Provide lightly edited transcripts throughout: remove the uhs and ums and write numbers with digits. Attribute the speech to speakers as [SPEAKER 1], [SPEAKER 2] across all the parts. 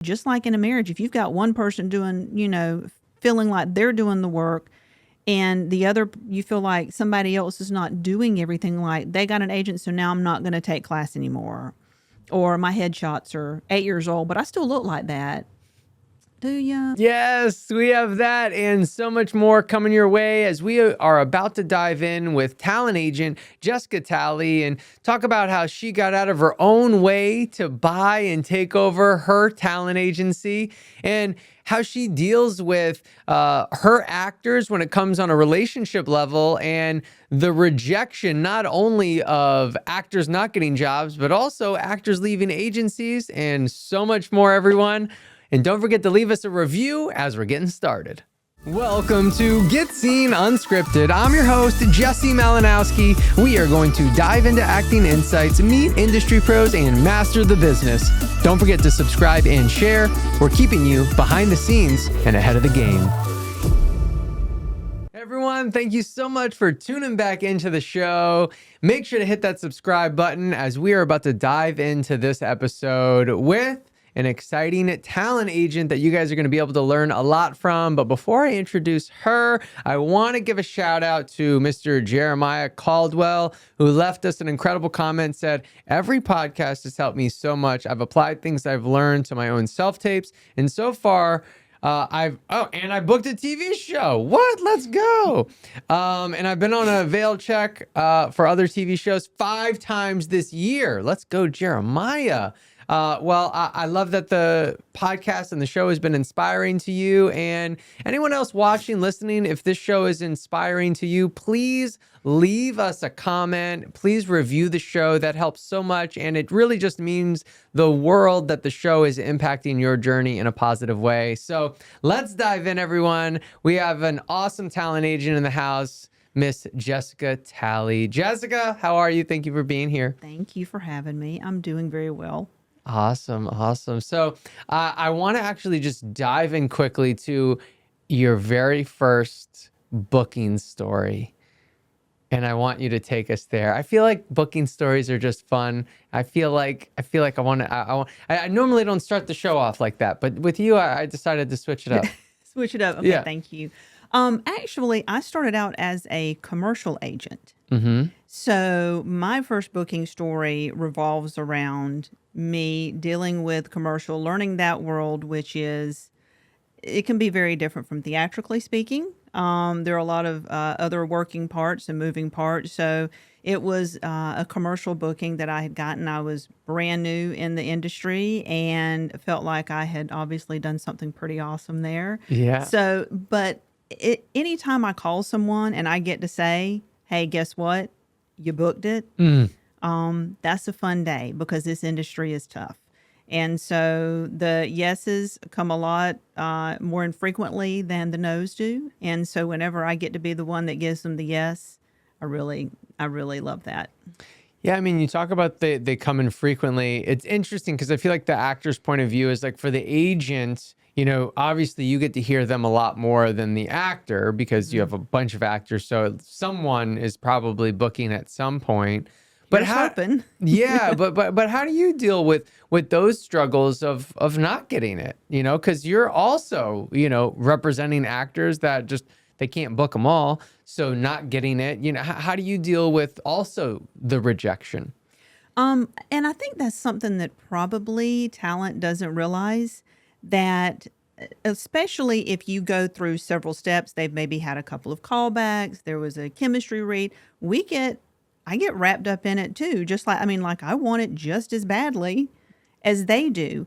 [SPEAKER 1] Just like in a marriage, if you've got one person doing, feeling like they're doing the work, and the other, you feel like somebody else is not doing everything, like they got an agent, so now I'm not going to take class anymore. Or my headshots are 8 years old, but I still look like that. Do ya?
[SPEAKER 2] Yes, we have that and so much more coming your way as we are about to dive in with talent agent Jessica Talley and talk about how she got out of her own way to buy and take over her talent agency, and how she deals with her actors when it comes on a relationship level, and the rejection not only of actors not getting jobs, but also actors leaving agencies, and so much more, everyone. And don't forget to leave us a review as we're getting started. Welcome to Get Scene Unscripted. I'm your host, Jesse Malinowski. We are going to dive into acting insights, meet industry pros, and master the business. Don't forget to subscribe and share. We're keeping you behind the scenes and ahead of the game. Everyone, thank you so much for tuning back into the show. Make sure to hit that subscribe button as we are about to dive into this episode with an exciting talent agent that you guys are going to be able to learn a lot from. But before I introduce her, I want to give a shout out to Mr. Jeremiah Caldwell, who left us an incredible comment, said, "Every podcast has helped me so much. I've applied things I've learned to my own self-tapes. And so far, I booked a TV show. What? Let's go. And I've been on a veil check for other TV shows 5 times this year. Let's go, Jeremiah. I love that the podcast and the show has been inspiring to you, and anyone else watching, listening, if this show is inspiring to you, please leave us a comment. Please review the show. That helps so much. And it really just means the world that the show is impacting your journey in a positive way. So let's dive in, everyone. We have an awesome talent agent in the house, Miss Jessica Talley. Jessica, how are you? Thank you for being here.
[SPEAKER 1] Thank you for having me. I'm doing very well.
[SPEAKER 2] Awesome. So I want to actually just dive in quickly to your very first booking story. And I want you to take us there. I feel like booking stories are just fun. I feel like I normally don't start the show off like that, but with you, I decided to switch it up.
[SPEAKER 1] Switch it up. Okay,
[SPEAKER 2] Yeah.
[SPEAKER 1] Thank you. Actually, I started out as a commercial agent.
[SPEAKER 2] Mm-hmm.
[SPEAKER 1] So my first booking story revolves around me dealing with commercial, learning that world, which is, it can be very different from theatrically speaking. There are a lot of other working parts and moving parts. So it was a commercial booking that I had gotten. I was brand new in the industry and felt like I had obviously done something pretty awesome there.
[SPEAKER 2] Yeah.
[SPEAKER 1] So, but anytime I call someone and I get to say, "Hey, guess what? You booked it." That's a fun day because this industry is tough. And so the yeses come a lot more infrequently than the no's do. And so whenever I get to be the one that gives them the yes, I really love that.
[SPEAKER 2] Yeah, I mean, you talk about they come in frequently. It's interesting because I feel like the actor's point of view is like, for the agent, obviously you get to hear them a lot more than the actor because you have a bunch of actors. So someone is probably booking at some point. But yeah, but how do you deal with those struggles of not getting it? Because you're also, representing actors that just, they can't book them all. So not getting it, how do you deal with also the rejection?
[SPEAKER 1] And I think that's something that probably talent doesn't realize, that especially if you go through several steps, they've maybe had a couple of callbacks, there was a chemistry read, I get wrapped up in it too. Just like, I want it just as badly as they do,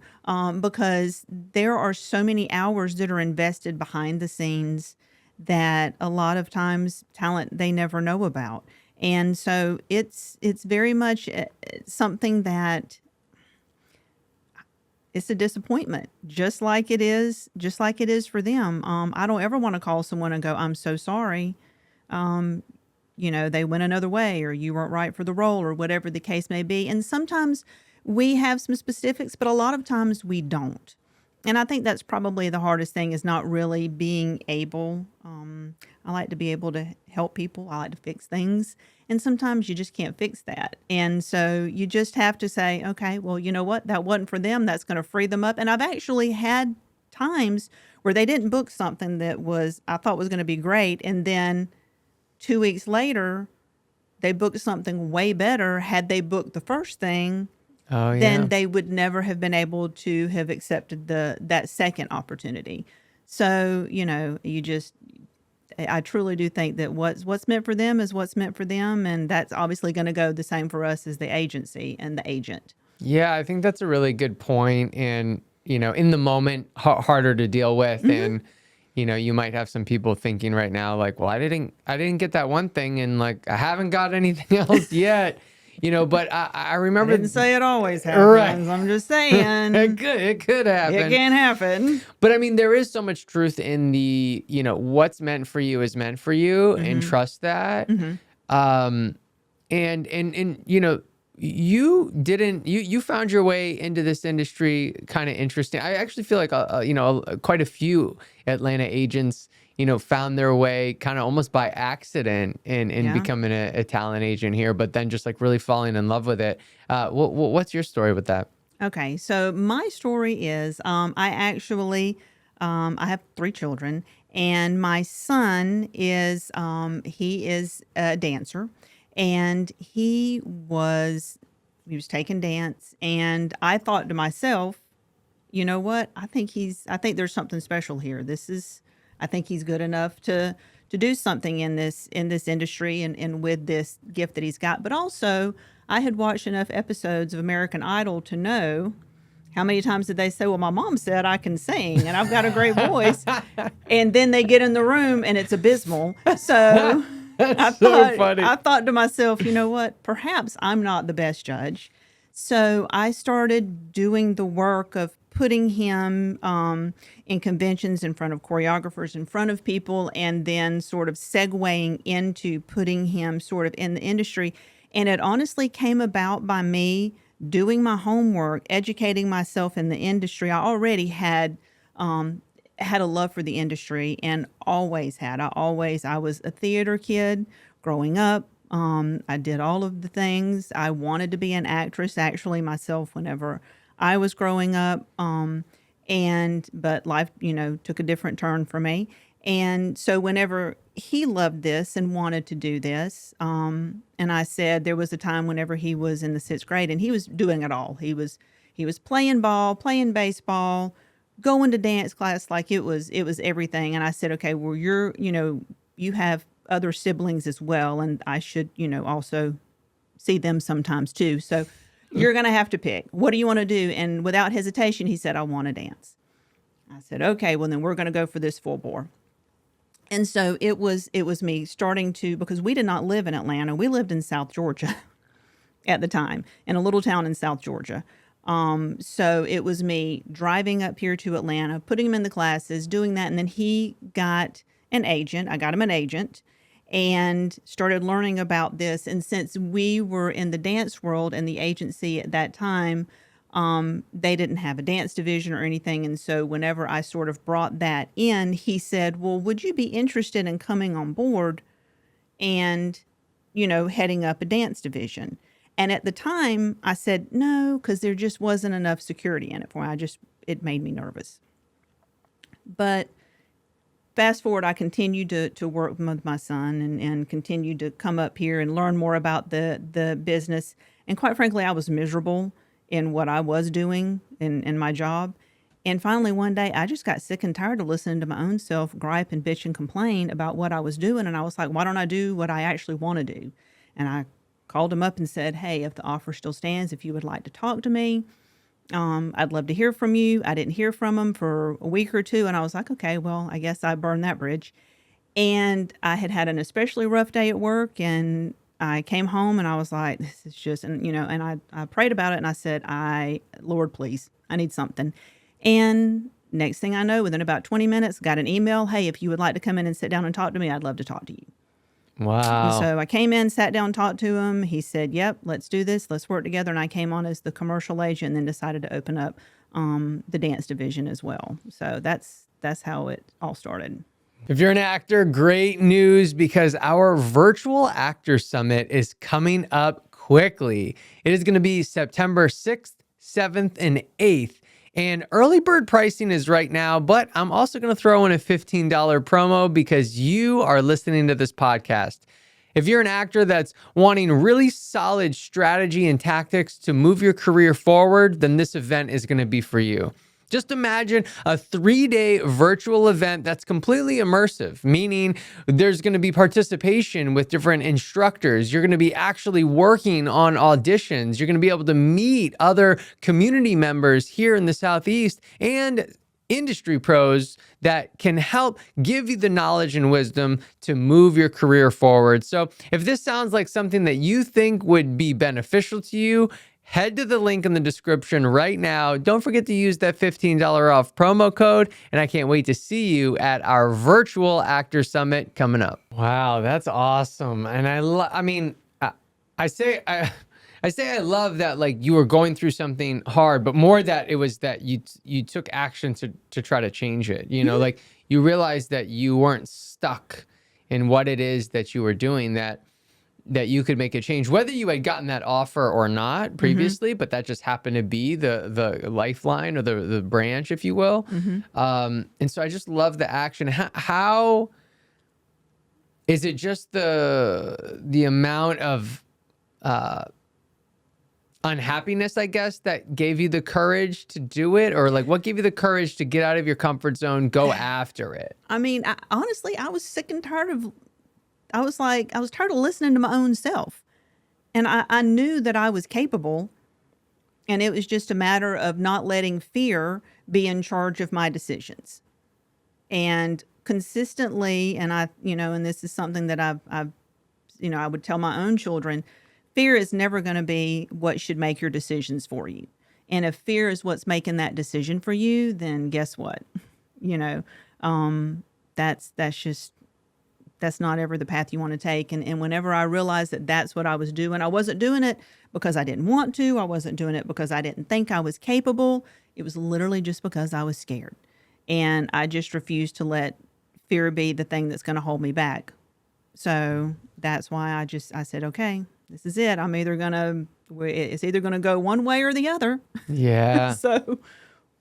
[SPEAKER 1] because there are so many hours that are invested behind the scenes that a lot of times talent, they never know about. And so it's very much something that it's a disappointment, just like it is for them. I don't ever want to call someone and go, "I'm so sorry. They went another way, or you weren't right for the role," or whatever the case may be. And sometimes we have some specifics, but a lot of times we don't. And I think that's probably the hardest thing is not really being able. I like to be able to help people. I like to fix things. And sometimes you just can't fix that. And so you just have to say, okay, well, you know what? That wasn't for them. That's going to free them up. And I've actually had times where they didn't book something that I thought was going to be great. And then 2 weeks later, they booked something way better. Had they booked the first thing,
[SPEAKER 2] Oh yeah.
[SPEAKER 1] then they would never have been able to have accepted that second opportunity. So, I truly do think that what's meant for them is what's meant for them, and that's obviously going to go the same for us as the agency and the agent.
[SPEAKER 2] Yeah, I think that's a really good point, and in the moment, harder to deal with,
[SPEAKER 1] Mm-hmm.
[SPEAKER 2] and you might have some people thinking right now, like, well, I didn't get that one thing, and like, I haven't got anything else yet, But I
[SPEAKER 1] I
[SPEAKER 2] remember,
[SPEAKER 1] didn't say it always
[SPEAKER 2] right?
[SPEAKER 1] happens. I'm just
[SPEAKER 2] it
[SPEAKER 1] saying
[SPEAKER 2] could
[SPEAKER 1] it
[SPEAKER 2] happen,
[SPEAKER 1] can happen.
[SPEAKER 2] but I mean, there is so much truth in the, what's meant for you is meant for you, and
[SPEAKER 1] Mm-hmm.
[SPEAKER 2] trust that.
[SPEAKER 1] Mm-hmm.
[SPEAKER 2] Um, and you found your way into this industry kind of interesting. I actually feel like quite a few Atlanta agents found their way kind of almost by accident in
[SPEAKER 1] Yeah.
[SPEAKER 2] becoming a talent agent here, but then just like really falling in love with it. What's your story with that?
[SPEAKER 1] Okay, so my story is I have 3 children, and my son he is a dancer, and he was taking dance, and I thought to myself, you know what? I think there's something special here. I think he's good enough to do something in this industry and with this gift that he's got. But also, I had watched enough episodes of American Idol to know how many times did they say, "Well, my mom said I can sing and I've got a great voice," and then they get in the room and it's abysmal. So I
[SPEAKER 2] That's so
[SPEAKER 1] thought
[SPEAKER 2] funny.
[SPEAKER 1] I thought to myself, you know what? Perhaps I'm not the best judge. So I started doing the work of putting him in conventions in front of choreographers, in front of people, and then sort of segueing into putting him sort of in the industry. And it honestly came about by me doing my homework, educating myself in the industry. I already had a love for the industry and always had. I was a theater kid growing up. I did all of the things. I wanted to be an actress actually myself whenever I was growing up. But life, took a different turn for me. And so whenever he loved this and wanted to do this, and I said there was a time whenever he was in the 6th grade and he was doing it all. He was playing ball, playing baseball, going to dance class like it was everything. And I said, okay, well you have other siblings as well, and I should also see them sometimes too. So you're going to have to pick. What do you want to do? And without hesitation, he said, I want to dance. I said, okay, well then we're going to go for this full bore. And so it was me starting to, because we did not live in Atlanta. We lived in South Georgia at the time, in a little town in South Georgia. So it was me driving up here to Atlanta, putting him in the classes, doing that. And then he got an agent. I got him an agent and started learning about this. And since we were in the dance world and the agency at that time, they didn't have a dance division or anything. And so whenever I sort of brought that in, he said, well, would you be interested in coming on board and, heading up a dance division? And at the time I said no, because there just wasn't enough security in it for me. It made me nervous. But fast forward, I continued to work with my son and continued to come up here and learn more about the business. And quite frankly, I was miserable in what I was doing in my job. And finally, one day, I just got sick and tired of listening to my own self gripe and bitch and complain about what I was doing. And I was like, why don't I do what I actually want to do? And I called him up and said, hey, if the offer still stands, if you would like to talk to me, I'd love to hear from you. I didn't hear from him for a week or two. And I was like, okay, well, I guess I burned that bridge. And I had an especially rough day at work. And I came home and I was like, this is just, and I prayed about it. And I said, Lord, please, I need something. And next thing I know, within about 20 minutes, got an email. Hey, if you would like to come in and sit down and talk to me, I'd love to talk to you. And
[SPEAKER 2] Wow.
[SPEAKER 1] so I came in, sat down, talked to him. He said, yep, let's do this. Let's work together. And I came on as the commercial agent and then decided to open up the dance division as well. So that's how it all started.
[SPEAKER 2] If you're an actor, great news, because our virtual actor summit is coming up quickly. It is going to be September 6th, 7th, and 8th. And early bird pricing is right now, but I'm also going to throw in a $15 promo because you are listening to this podcast. If you're an actor that's wanting really solid strategy and tactics to move your career forward, then this event is going to be for you. Just imagine a 3-day virtual event that's completely immersive, meaning there's going to be participation with different instructors. You're going to be actually working on auditions. You're going to be able to meet other community members here in the Southeast and industry pros that can help give you the knowledge and wisdom to move your career forward. So if this sounds like something that you think would be beneficial to you, head to the link in the description right now. Don't forget to use that $15 off promo code, and I can't wait to see you at our virtual actor summit coming up. Wow, that's awesome. And I say I love that, like, you were going through something hard, but more that it was that you took action to try to change it. You know, like, you realized that you weren't stuck in what it is that you were doing, that you could make a change, whether you had gotten that offer or not previously, but that just happened to be the lifeline or the branch, if you will. And so I just love the action. How is it just the amount of unhappiness, I guess, that gave you the courage to do it? Or like, what gave you the courage to get out of your comfort zone, go after it?
[SPEAKER 1] I mean, honestly, I was sick and tired of, I was tired of listening to my own self. And I knew that I was capable. And it was just a matter of not letting fear be in charge of my decisions. And consistently, and and this is something that I would tell my own children, fear is never going to be what should make your decisions for you. And if fear is what's making that decision for you, then guess what? That's not ever the path you want to take. And whenever I realized that that's what I was doing, I wasn't doing it because I didn't want to. I wasn't doing it because I didn't think I was capable. It was literally just because I was scared. And I just refused to let fear be the thing that's going to hold me back. So that's why I said, okay, this is it. It's either going to go one way or the other.
[SPEAKER 2] Yeah.
[SPEAKER 1] So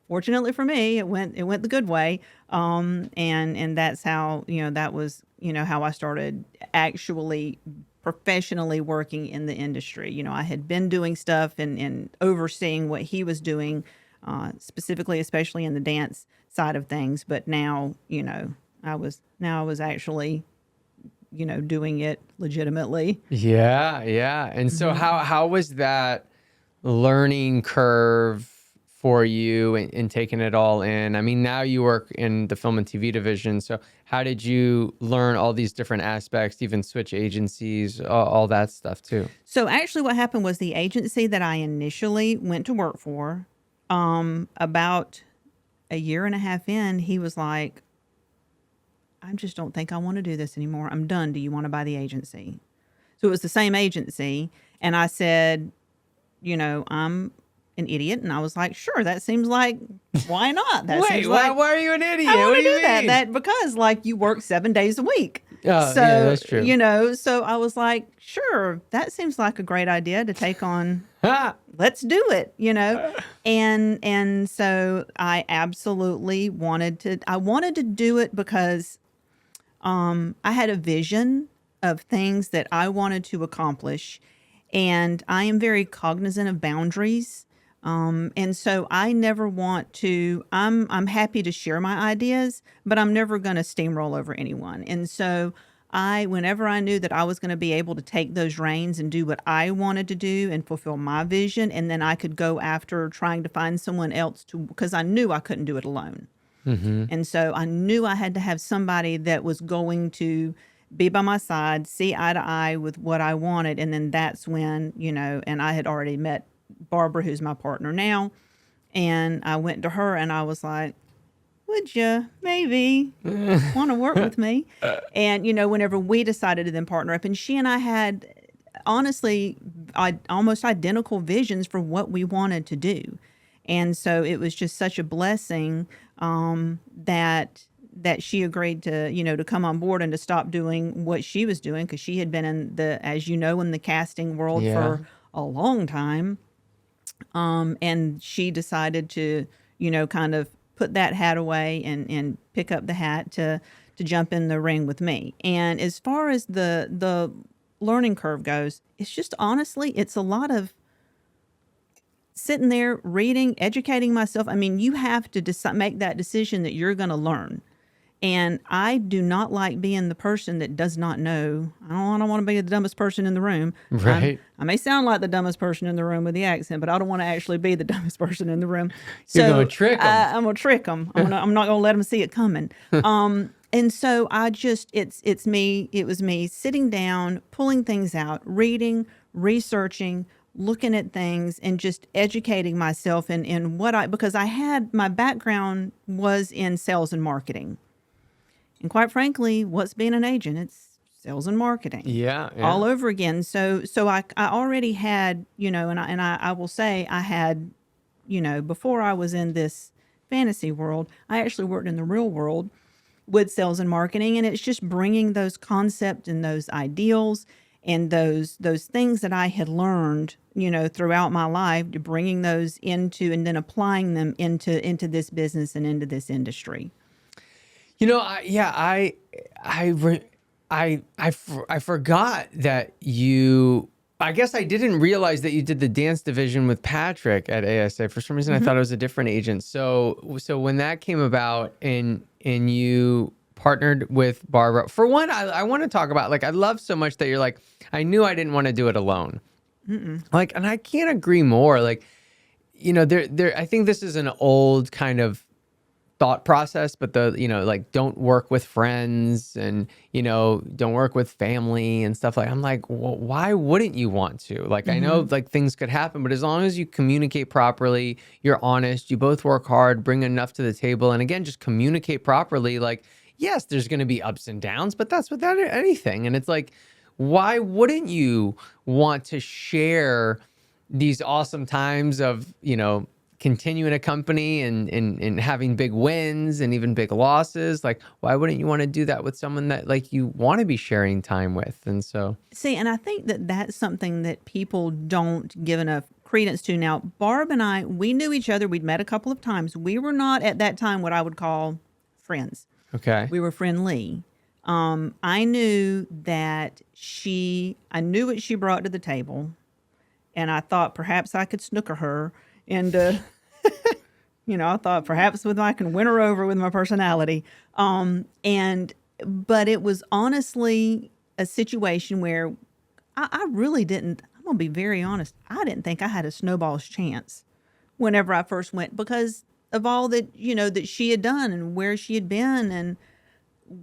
[SPEAKER 1] fortunately for me, it went the good way. And that's how, that was, how I started actually professionally working in the industry. I had been doing stuff and overseeing what he was doing, specifically, especially in the dance side of things. But now, I was actually, doing it legitimately.
[SPEAKER 2] Yeah. Yeah. And so how was that learning curve for you and taking it all in? I mean, now you work in the film and TV division. So how did you learn all these different aspects, even switch agencies, all that stuff too?
[SPEAKER 1] So actually what happened was the agency that I initially went to work for, about a year and a half in, he was like, I just don't think I want to do this anymore. I'm done. Do you want to buy the agency? So it was the same agency. And I said, I'm an idiot. And I was like, sure, that seems like, why not? That
[SPEAKER 2] Wait,
[SPEAKER 1] seems like,
[SPEAKER 2] why are you an idiot?
[SPEAKER 1] I want
[SPEAKER 2] What
[SPEAKER 1] to
[SPEAKER 2] do you
[SPEAKER 1] do that.
[SPEAKER 2] mean?
[SPEAKER 1] That because you work 7 days a week.
[SPEAKER 2] Yeah,
[SPEAKER 1] So,
[SPEAKER 2] that's true.
[SPEAKER 1] So I was like, sure, that seems like a great idea to take on.
[SPEAKER 2] Ha!
[SPEAKER 1] Let's do it, And so I absolutely wanted to do it because I had a vision of things that I wanted to accomplish, and I am very cognizant of boundaries. And so I never want to, I'm happy to share my ideas, but I'm never going to steamroll over anyone. And so whenever I knew that I was going to be able to take those reins and do what I wanted to do and fulfill my vision, and then I could go after trying to find someone else because I knew I couldn't do it alone. And so I knew I had to have somebody that was going to be by my side, see eye to eye with what I wanted. And then that's when, and I had already met Barbara, who's my partner now. And I went to her and I was like, would you maybe want to work with me? And, whenever we decided to then partner up, and she and I had honestly almost identical visions for what we wanted to do. And so it was just such a blessing that she agreed to, to come on board and to stop doing what she was doing, because she had been in as you know, in the casting world
[SPEAKER 2] Yeah.
[SPEAKER 1] for a long time. And she decided to, kind of put that hat away and pick up the hat to jump in the ring with me. And as far as the learning curve goes, it's just honestly, it's a lot of sitting there reading, educating myself. I mean, you have to make that decision that you're going to learn. And I do not like being the person that does not know. I don't want to be the dumbest person in the room.
[SPEAKER 2] Right.
[SPEAKER 1] I may sound like the dumbest person in the room with the accent, but I don't want to actually be the dumbest person in the room.
[SPEAKER 2] You're
[SPEAKER 1] So
[SPEAKER 2] gonna trick 'em.
[SPEAKER 1] I'm gonna trick them. I'm not gonna let them see it coming. And so it was me sitting down, pulling things out, reading, researching, looking at things, and just educating myself in because my background was in sales and marketing. And quite frankly, what's being an agent? It's sales and marketing.
[SPEAKER 2] Yeah.
[SPEAKER 1] All over again. So I already had, and I will say I had, before I was in this fantasy world, I actually worked in the real world with sales and marketing. And it's just bringing those concepts and those ideals and those things that I had learned, throughout my life, to bringing those into and then applying them into this business and into this industry.
[SPEAKER 2] I forgot that you. I guess I didn't realize that you did the dance division with Patrick at ASA. For some reason, I thought it was a different agent. So when that came about and you partnered with Barbara, for one, I want to talk about, like, I love so much that you're like, I knew I didn't want to do it alone. Like, and I can't agree more. Like, there. I think this is an old kind of thought process, but like, don't work with friends and, don't work with family and stuff. Like, I'm like, well, why wouldn't you want to? Like, I know like things could happen, but as long as you communicate properly, you're honest, you both work hard, bring enough to the table. And again, just communicate properly. Like, yes, there's going to be ups and downs, but that's without anything. And it's like, why wouldn't you want to share these awesome times of, continuing a company and having big wins and even big losses? Like, why wouldn't you want to do that with someone that, like, you want to be sharing time with? And so,
[SPEAKER 1] see, and I think that that's something that people don't give enough credence to. Now, Barb and I, we knew each other. We'd met a couple of times. We were not at that time what I would call friends.
[SPEAKER 2] okay.
[SPEAKER 1] We were friendly. I knew that I knew what she brought to the table, and I thought perhaps I could snooker her. And, I thought perhaps I can win her over with my personality. But it was honestly a situation where I really didn't, I'm going to be very honest, I didn't think I had a snowball's chance whenever I first went, because of all that, that she had done and where she had been and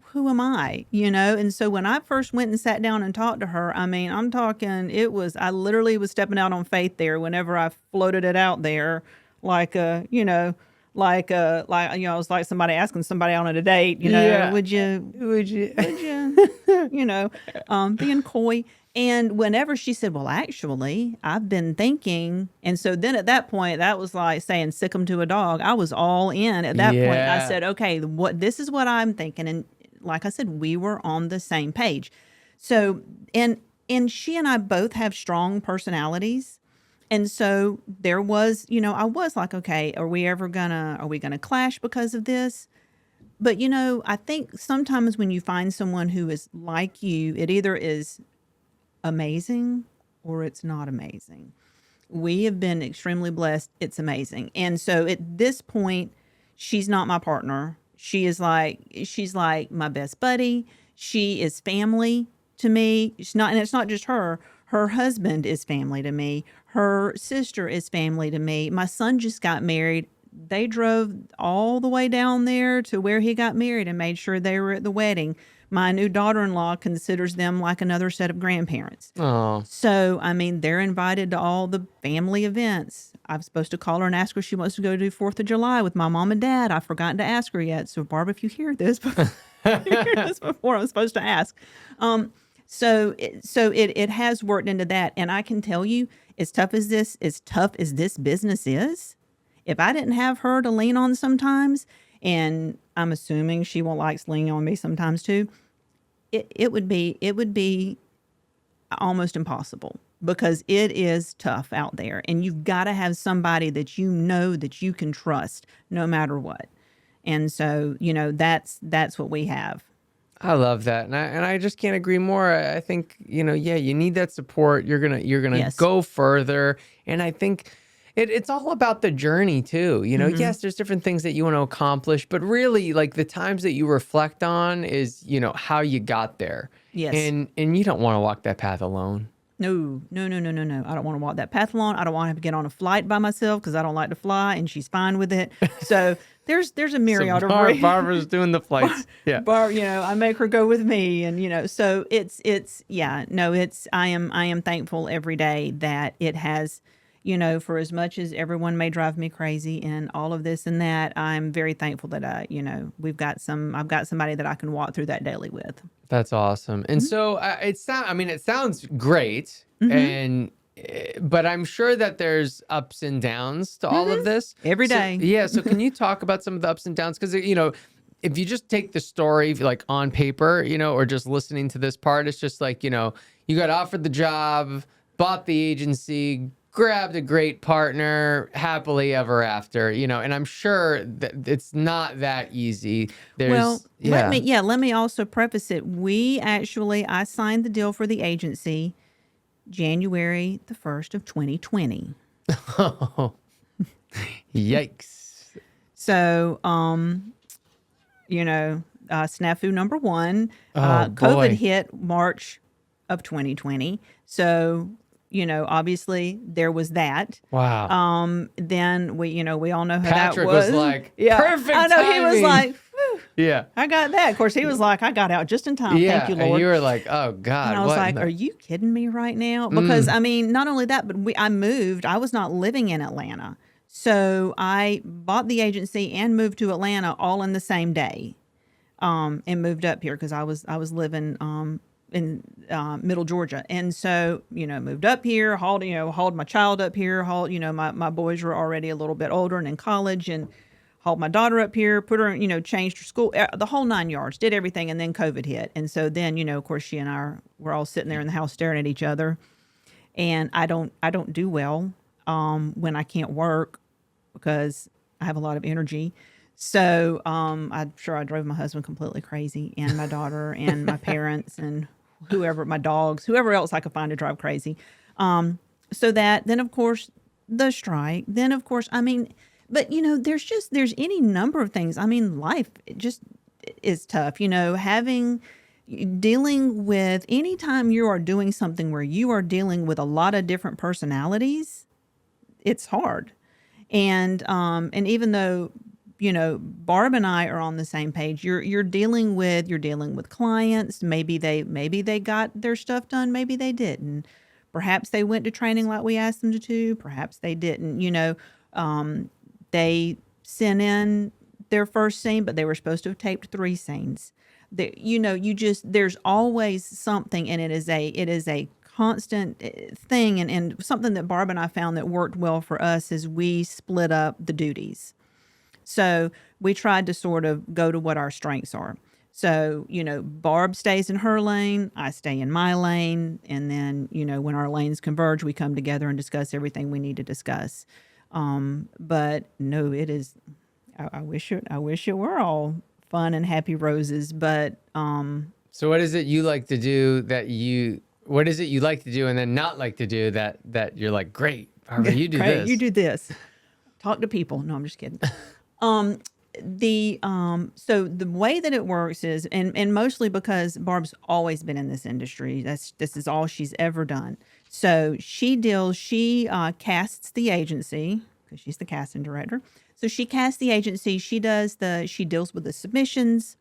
[SPEAKER 1] who am I, And so when I first went and sat down and talked to her, I mean, I'm talking, I literally was stepping out on faith there whenever I floated it out there, like, it was like somebody asking somebody on a date,
[SPEAKER 2] Yeah.
[SPEAKER 1] would you, being coy. And whenever she said, well, actually, I've been thinking. And so then at that point, that was like saying sick 'em to a dog. I was all in at that point. I
[SPEAKER 2] Yeah.
[SPEAKER 1] said, okay, this is what I'm thinking. And like I said, we were on the same page. So, and she and I both have strong personalities. And so there was, I was like, okay, are we gonna clash because of this? But, I think sometimes when you find someone who is like you, it either is amazing or it's not amazing. We have been extremely blessed. It's amazing. And so at this point, she's not my partner. She's like my best buddy. She is family to me. And it's not just her. Her husband is family to me. Her sister is family to me. My son just got married. They drove all the way down there to where he got married and made sure they were at the wedding. My new daughter-in-law considers them like another set of grandparents.
[SPEAKER 2] Oh,
[SPEAKER 1] So, I mean, they're invited to all the family events. I'm supposed to call her and ask her if she wants to go to 4th of July with my mom and dad. I've forgotten to ask her yet. So, Barb, if you hear this, before I'm supposed to ask. So it has worked into that. And I can tell you, as tough as this business is, if I didn't have her to lean on sometimes, and I'm assuming she won't like leaning on me sometimes too, it would be almost impossible, because it is tough out there, and you've got to have somebody that you know that you can trust no matter what. And so, that's what we have.
[SPEAKER 2] I love that, and I just can't agree more. I think yeah, you need that support. You're gonna
[SPEAKER 1] Yes.
[SPEAKER 2] go further, and I think it's all about the journey too. Yes, there's different things that you want to accomplish, but really, like, the times that you reflect on is how you got there.
[SPEAKER 1] Yes.
[SPEAKER 2] And you don't want to walk that path alone.
[SPEAKER 1] No, no, no, no, no, no. I don't want to walk that path alone. I don't want to have to get on a flight by myself, because I don't like to fly, and she's fine with it. So there's a myriad of reasons.
[SPEAKER 2] Barbara's doing the flights. Yeah.
[SPEAKER 1] I make her go with me, and so I am thankful every day that it has, for as much as everyone may drive me crazy and all of this and that, I'm very thankful that I've got somebody that I can walk through that daily with.
[SPEAKER 2] That's awesome. And so it sounds great, and but I'm sure that there's ups and downs to all of this
[SPEAKER 1] Every day.
[SPEAKER 2] Yeah. So can you talk about some of the ups and downs? Because if you just take the story like on paper, or just listening to this part, it's just like you got offered the job, bought the agency, grabbed a great partner, happily ever after, and I'm sure that it's not that easy.
[SPEAKER 1] Let me also preface it. I signed the deal for the agency January the 1st of 2020.
[SPEAKER 2] Oh, yikes.
[SPEAKER 1] So, snafu number one,
[SPEAKER 2] Oh,
[SPEAKER 1] COVID
[SPEAKER 2] boy.
[SPEAKER 1] hit March of 2020. So, obviously there was that.
[SPEAKER 2] Wow.
[SPEAKER 1] Then we all know how
[SPEAKER 2] Patrick
[SPEAKER 1] that was.
[SPEAKER 2] was like, perfect
[SPEAKER 1] I know. He was
[SPEAKER 2] timing.
[SPEAKER 1] like, whew,
[SPEAKER 2] Yeah.
[SPEAKER 1] I got that. Of course, he was like, I got out just in time.
[SPEAKER 2] Yeah.
[SPEAKER 1] Thank you,
[SPEAKER 2] And
[SPEAKER 1] Lord.
[SPEAKER 2] you were like, oh God.
[SPEAKER 1] And I was
[SPEAKER 2] what?
[SPEAKER 1] like, are you kidding me right now? Because not only that, but I moved. I was not living in Atlanta. So I bought the agency and moved to Atlanta all in the same day. And moved up here because I was living in Middle Georgia. And so, moved up here, hauled my child up here, my boys were already a little bit older and in college, and hauled my daughter up here, put her, changed her school, the whole 9 yards, did everything. And then COVID hit. And so then, of course, she and I were all sitting there in the house staring at each other. And I don't do well when I can't work, because I have a lot of energy. So I'm sure I drove my husband completely crazy, and my daughter and my parents and my dogs, whoever else I could find to drive crazy. So then of course the strike, then of course, but there's any number of things. Life just is tough, dealing with, anytime you are doing something where you are dealing with a lot of different personalities, it's hard. And even though, Barb and I are on the same page, you're dealing with clients. Maybe they got their stuff done. Maybe they didn't. Perhaps they went to training like we asked them to do. Perhaps they didn't. They sent in their first scene, but they were supposed to have taped 3 scenes. There's always something, and it is a constant thing. And something that Barb and I found that worked well for us is we split up the duties. So we tried to sort of go to what our strengths are. So, Barb stays in her lane, I stay in my lane. And then, when our lanes converge, we come together and discuss everything we need to discuss. But no, it is, I wish it were all fun and happy roses, but,
[SPEAKER 2] So what is it you like to do what is it you like to do and then not like to do that you're like, great, Barbara, you do this.
[SPEAKER 1] You do this. Talk to people. No, I'm just kidding. So the way that it works is, and mostly because Barb's always been in this industry, this is all she's ever done. So she casts the agency, because she's the casting director. So she casts the agency. She deals with the submissions.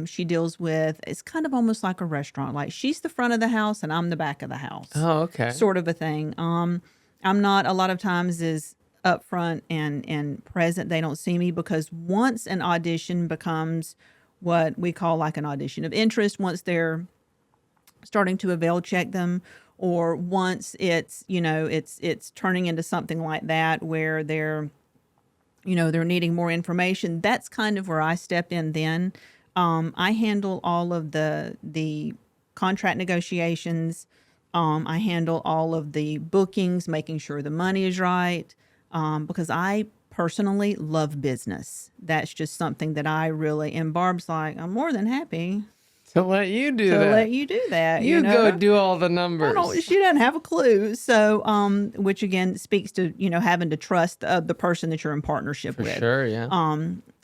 [SPEAKER 1] She deals with, it's kind of almost like a restaurant. Like, she's the front of the house and I'm the back of the house.
[SPEAKER 2] Oh, okay.
[SPEAKER 1] Sort of a thing. I'm not a lot of times is up front and present. They don't see me, because once an audition becomes what we call like an audition of interest, once they're starting to avail check them, or once it's turning into something like that where they're they're needing more information. That's kind of where I stepped in then. I handle all of the contract negotiations. I handle all of the bookings, making sure the money is right, because I personally love business. That's just something that I really, and Barb's like, I'm more than happy
[SPEAKER 2] To let you do
[SPEAKER 1] to
[SPEAKER 2] that.
[SPEAKER 1] let you do that.
[SPEAKER 2] You go do all the
[SPEAKER 1] I
[SPEAKER 2] numbers.
[SPEAKER 1] don't, she doesn't have a clue. So, which again speaks to, having to trust the person that you're in partnership with.
[SPEAKER 2] Sure, yeah.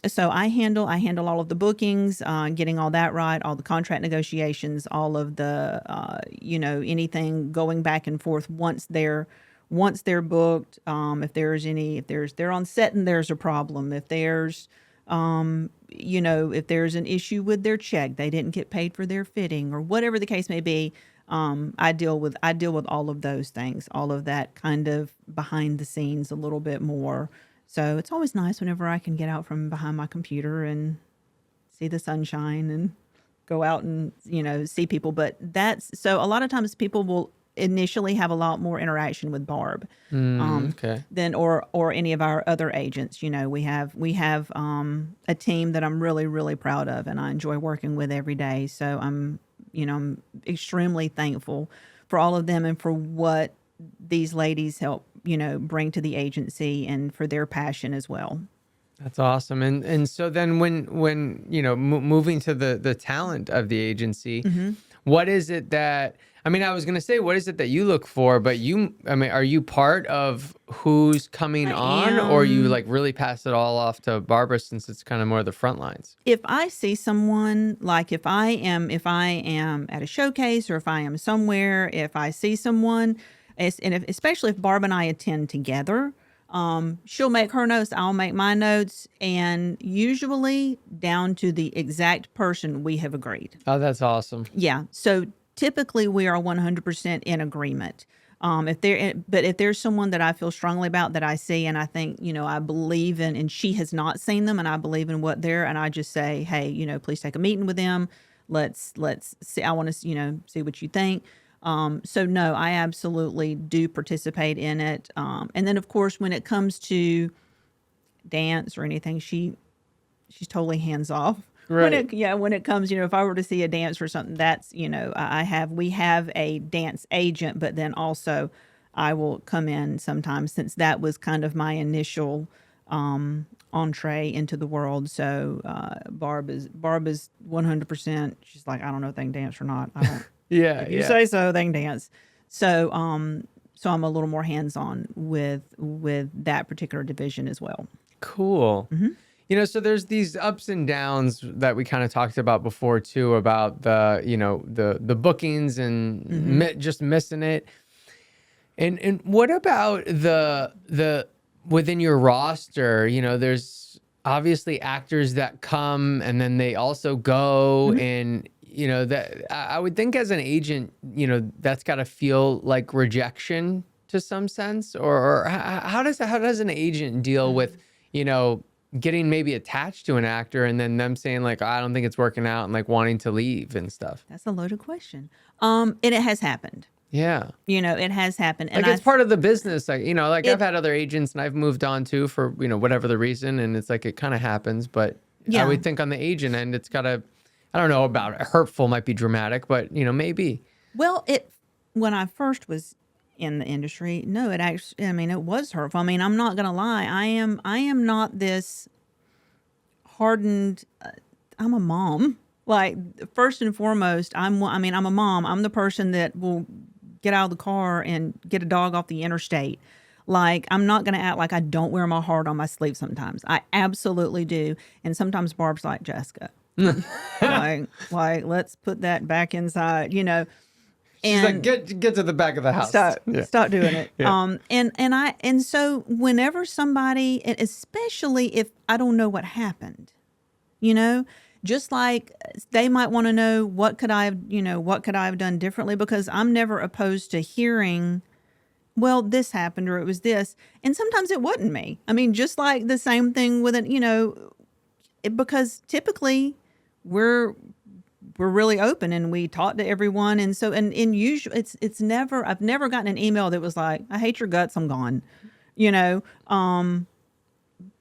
[SPEAKER 1] So I handle all of the bookings, getting all that right, all the contract negotiations, all of the, anything going back and forth once they're booked. If they're on set and there's a problem, if there's, if there's an issue with their check, they didn't get paid for their fitting or whatever the case may be. I deal with all of those things, all of that kind of behind the scenes a little bit more. So it's always nice whenever I can get out from behind my computer and see the sunshine and go out and, see people. But so a lot of times people will initially have a lot more interaction with Barb
[SPEAKER 2] Okay.
[SPEAKER 1] than or any of our other agents. We have a team that I'm really, really proud of and I enjoy working with every day. So I'm extremely thankful for all of them and for what these ladies help, bring to the agency and for their passion as well.
[SPEAKER 2] That's awesome. And so then when moving to the talent of the agency, what is it that, I was going to say, what is it that you look for, but are you part of who's coming on or you like really pass it all off to Barbara since it's kind of more the front lines?
[SPEAKER 1] If I see someone, like if I am at a showcase or if I am somewhere, if I see someone, especially if Barb and I attend together, she'll make her notes, I'll make my notes, and usually down to the exact person we have agreed.
[SPEAKER 2] Oh, that's awesome.
[SPEAKER 1] Yeah. So typically we are 100% in agreement. If there's someone that I feel strongly about that I see and I think, I believe in, and she has not seen them and I believe in what they're, and I just say, hey, please take a meeting with them. Let's see. I want to, see what you think. So no, I absolutely do participate in it. And then of course, when it comes to dance or anything, she's totally hands off.
[SPEAKER 2] Right.
[SPEAKER 1] When it comes, if I were to see a dance or something, that's, we have a dance agent, but then also I will come in sometimes since that was kind of my initial, entree into the world. So, Barb is 100%. She's like, I don't know if they can dance or not. I don't.
[SPEAKER 2] Yeah.
[SPEAKER 1] If you say so, they can dance. So, so I'm a little more hands-on with that particular division as well.
[SPEAKER 2] Cool. So there's these ups and downs that we kind of talked about before too, about the bookings and just missing it. And what about the within your roster? There's obviously actors that come and then they also go, and that I would think as an agent, that's got to feel like rejection to some sense, or how does an agent deal with getting maybe attached to an actor and then them saying like, I don't think it's working out, and like wanting to leave and stuff?
[SPEAKER 1] That's a loaded question. And it has happened.
[SPEAKER 2] Yeah.
[SPEAKER 1] It has happened. And
[SPEAKER 2] like it's part of the business. Like, I've had other agents and I've moved on too for, whatever the reason. And it's like, it kind of happens, but I would think on the agent end, it's gotta, I don't know about it. Hurtful might be dramatic, but maybe.
[SPEAKER 1] Well, when I first was in the industry, no, it actually, it was hurtful. I'm not going to lie. I am not this hardened, I'm a mom. Like, first and foremost, I'm a mom. I'm the person that will get out of the car and get a dog off the interstate. Like, I'm not going to act like I don't wear my heart on my sleeve sometimes. I absolutely do. And sometimes Barb's like, Jessica, like, let's put that back inside,
[SPEAKER 2] She's like, get to the back of the house.
[SPEAKER 1] Stop doing it.
[SPEAKER 2] Yeah.
[SPEAKER 1] And so whenever somebody, and especially if I don't know what happened, just like they might want to know what could I have done differently, because I'm never opposed to hearing, well, this happened or it was this. And sometimes it wasn't me. Just like the same thing with because typically we're really open and we talk to everyone. And so, and usually I've never gotten an email that was like, I hate your guts, I'm gone,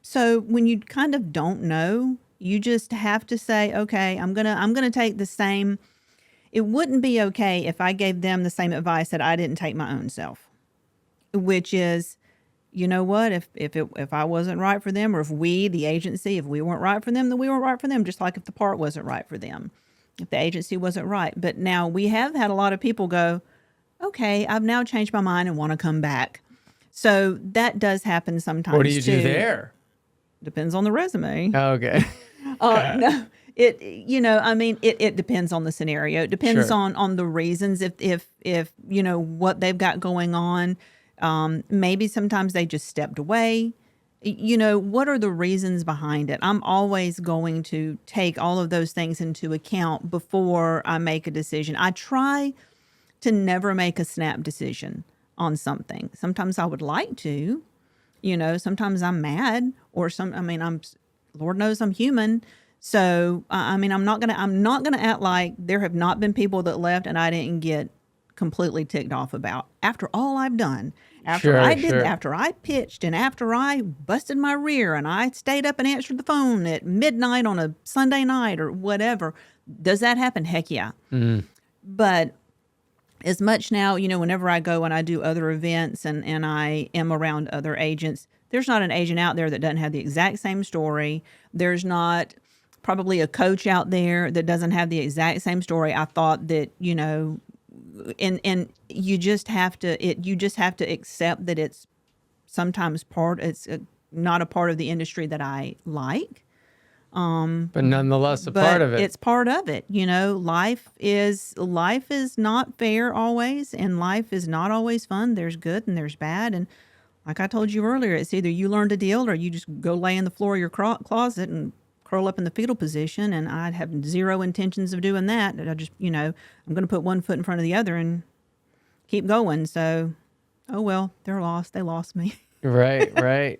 [SPEAKER 1] So when you kind of don't know, you just have to say, okay, I'm gonna take the same. It wouldn't be okay if I gave them the same advice that I didn't take my own self, which is, you know what, if I wasn't right for them, or if we, the agency, if we weren't right for them, then we weren't right for them, just like if the part wasn't right for them, if the agency wasn't right. But now we have had a lot of people go, okay, I've now changed my mind and want to come back. So that does happen sometimes
[SPEAKER 2] What do you
[SPEAKER 1] too.
[SPEAKER 2] do there?
[SPEAKER 1] Depends on the resume.
[SPEAKER 2] Okay.
[SPEAKER 1] No, I mean, it depends on the scenario. It depends
[SPEAKER 2] Sure.
[SPEAKER 1] on the reasons. If what they've got going on. Maybe sometimes they just stepped away. What are the reasons behind it? I'm always going to take all of those things into account before I make a decision. I try to never make a snap decision on something. Sometimes I would like to, sometimes I'm mad, or Lord knows I'm human. So, I'm not going to act like there have not been people that left and I didn't get completely ticked off about, after all I've done, after after I pitched, and after I busted my rear and I stayed up and answered the phone at midnight on a Sunday night or whatever. Does that happen? Heck yeah. But as much now, whenever I go and I do other events and I am around other agents, there's not an agent out there that doesn't have the exact same story. There's not probably a coach out there that doesn't have the exact same story. I thought that, and you just have to accept that it's sometimes not a part of the industry that I like.
[SPEAKER 2] But nonetheless, part of it.
[SPEAKER 1] It's part of it. Life is not fair always, and life is not always fun. There's good and there's bad. And like I told you earlier, it's either you learn to deal or you just go lay in the floor of your closet and curl up in the fetal position. And I'd have zero intentions of doing that. I just, I'm going to put one foot in front of the other and keep going. So, oh well, they're lost. They lost me.
[SPEAKER 2] Right.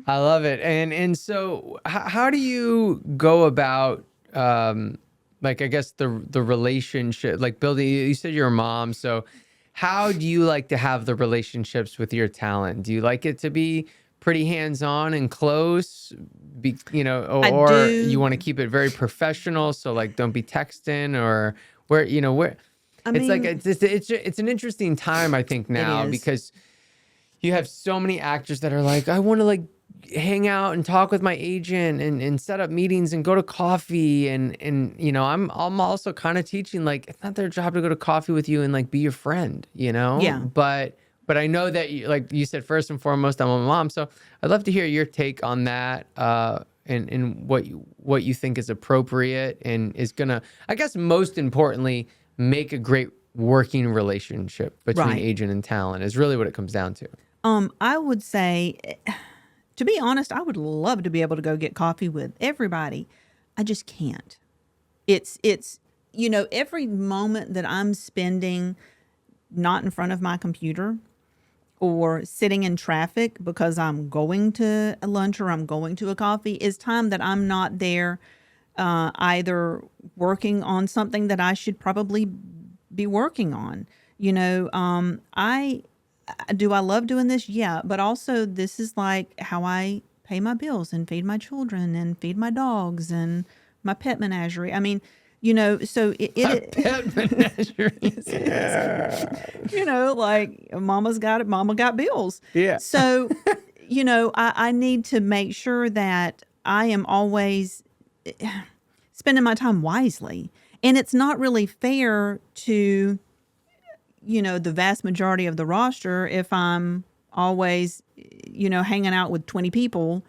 [SPEAKER 2] I love it. And so how do you go about, I guess the relationship, like building, you said you're a mom. So how do you like to have the relationships with your talent? Do you like it to be pretty hands-on and close, or you want to keep it very professional? So like, don't be texting, or where, it's an interesting time, I think, now, because you have so many actors that are like, I want to like hang out and talk with my agent and set up meetings and go to coffee. And I'm also kind of teaching, like, it's not their job to go to coffee with you and like be your friend,
[SPEAKER 1] Yeah.
[SPEAKER 2] But I know that like you said, first and foremost, I'm a mom. So I'd love to hear your take on that, and what you think is appropriate and is gonna, I guess, most importantly, make a great working relationship between agent and talent is really what it comes down to.
[SPEAKER 1] I would say, to be honest, I would love to be able to go get coffee with everybody. I just can't. It's every moment that I'm spending not in front of my computer or sitting in traffic because I'm going to a lunch or I'm going to a coffee is time that I'm not there, either working on something that I should probably be working on. I love doing this? Yeah. But also this is like how I pay my bills and feed my children and feed my dogs and my pet menagerie. I mean, so
[SPEAKER 2] Pet menagerie.
[SPEAKER 1] like mama got bills.
[SPEAKER 2] Yeah.
[SPEAKER 1] So, I need to make sure that I am always spending my time wisely. And it's not really fair to, the vast majority of the roster if I'm always, hanging out with 20 people.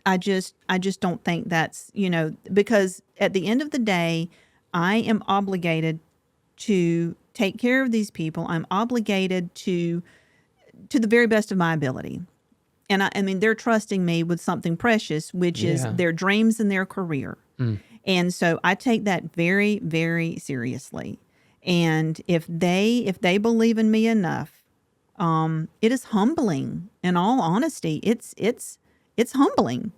[SPEAKER 1] I just don't think that's, because at the end of the day, I am obligated to take care of these people. I'm obligated to the very best of my ability. And I mean, they're trusting me with something precious, which is their dreams and their career. And so I take that very, very seriously. And if they believe in me enough, it is humbling. In all honesty, it's humbling.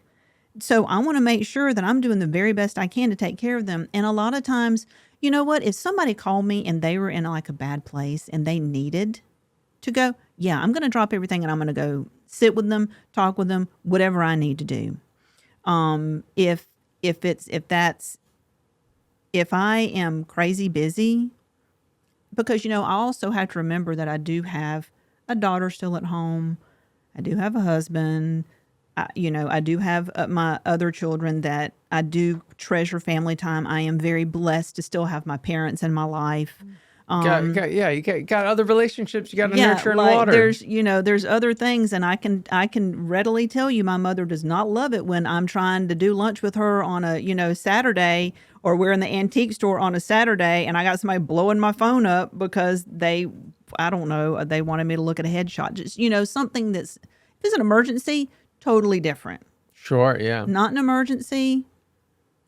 [SPEAKER 1] So I want to make sure that I'm doing the very best I can to take care of them. And a lot of times, you know what? If somebody called me and they were in like a bad place and they needed to go, yeah, I'm going to drop everything and I'm going to go sit with them, talk with them, whatever I need to do. If I am crazy busy, because, I also have to remember that I do have a daughter still at home. I do have a husband. I do have my other children that I do treasure family time. I am very blessed to still have my parents in my life.
[SPEAKER 2] You got other relationships you got to
[SPEAKER 1] Yeah,
[SPEAKER 2] nurture and
[SPEAKER 1] like
[SPEAKER 2] water.
[SPEAKER 1] there's other things, and I can readily tell you my mother does not love it when I'm trying to do lunch with her on a Saturday, or we're in the antique store on a Saturday and I got somebody blowing my phone up because I don't know, they wanted me to look at a headshot. Just something if it's an emergency, totally different.
[SPEAKER 2] Sure, yeah.
[SPEAKER 1] Not an emergency,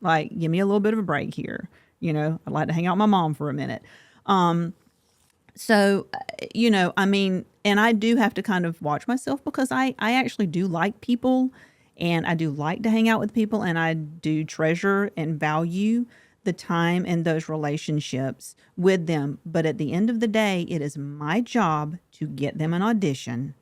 [SPEAKER 1] like give me a little bit of a break here. I'd like to hang out with my mom for a minute. So, and I do have to kind of watch myself because I actually do like people, and I do like to hang out with people, and I do treasure and value the time and those relationships with them. But at the end of the day, it is my job to get them an audition,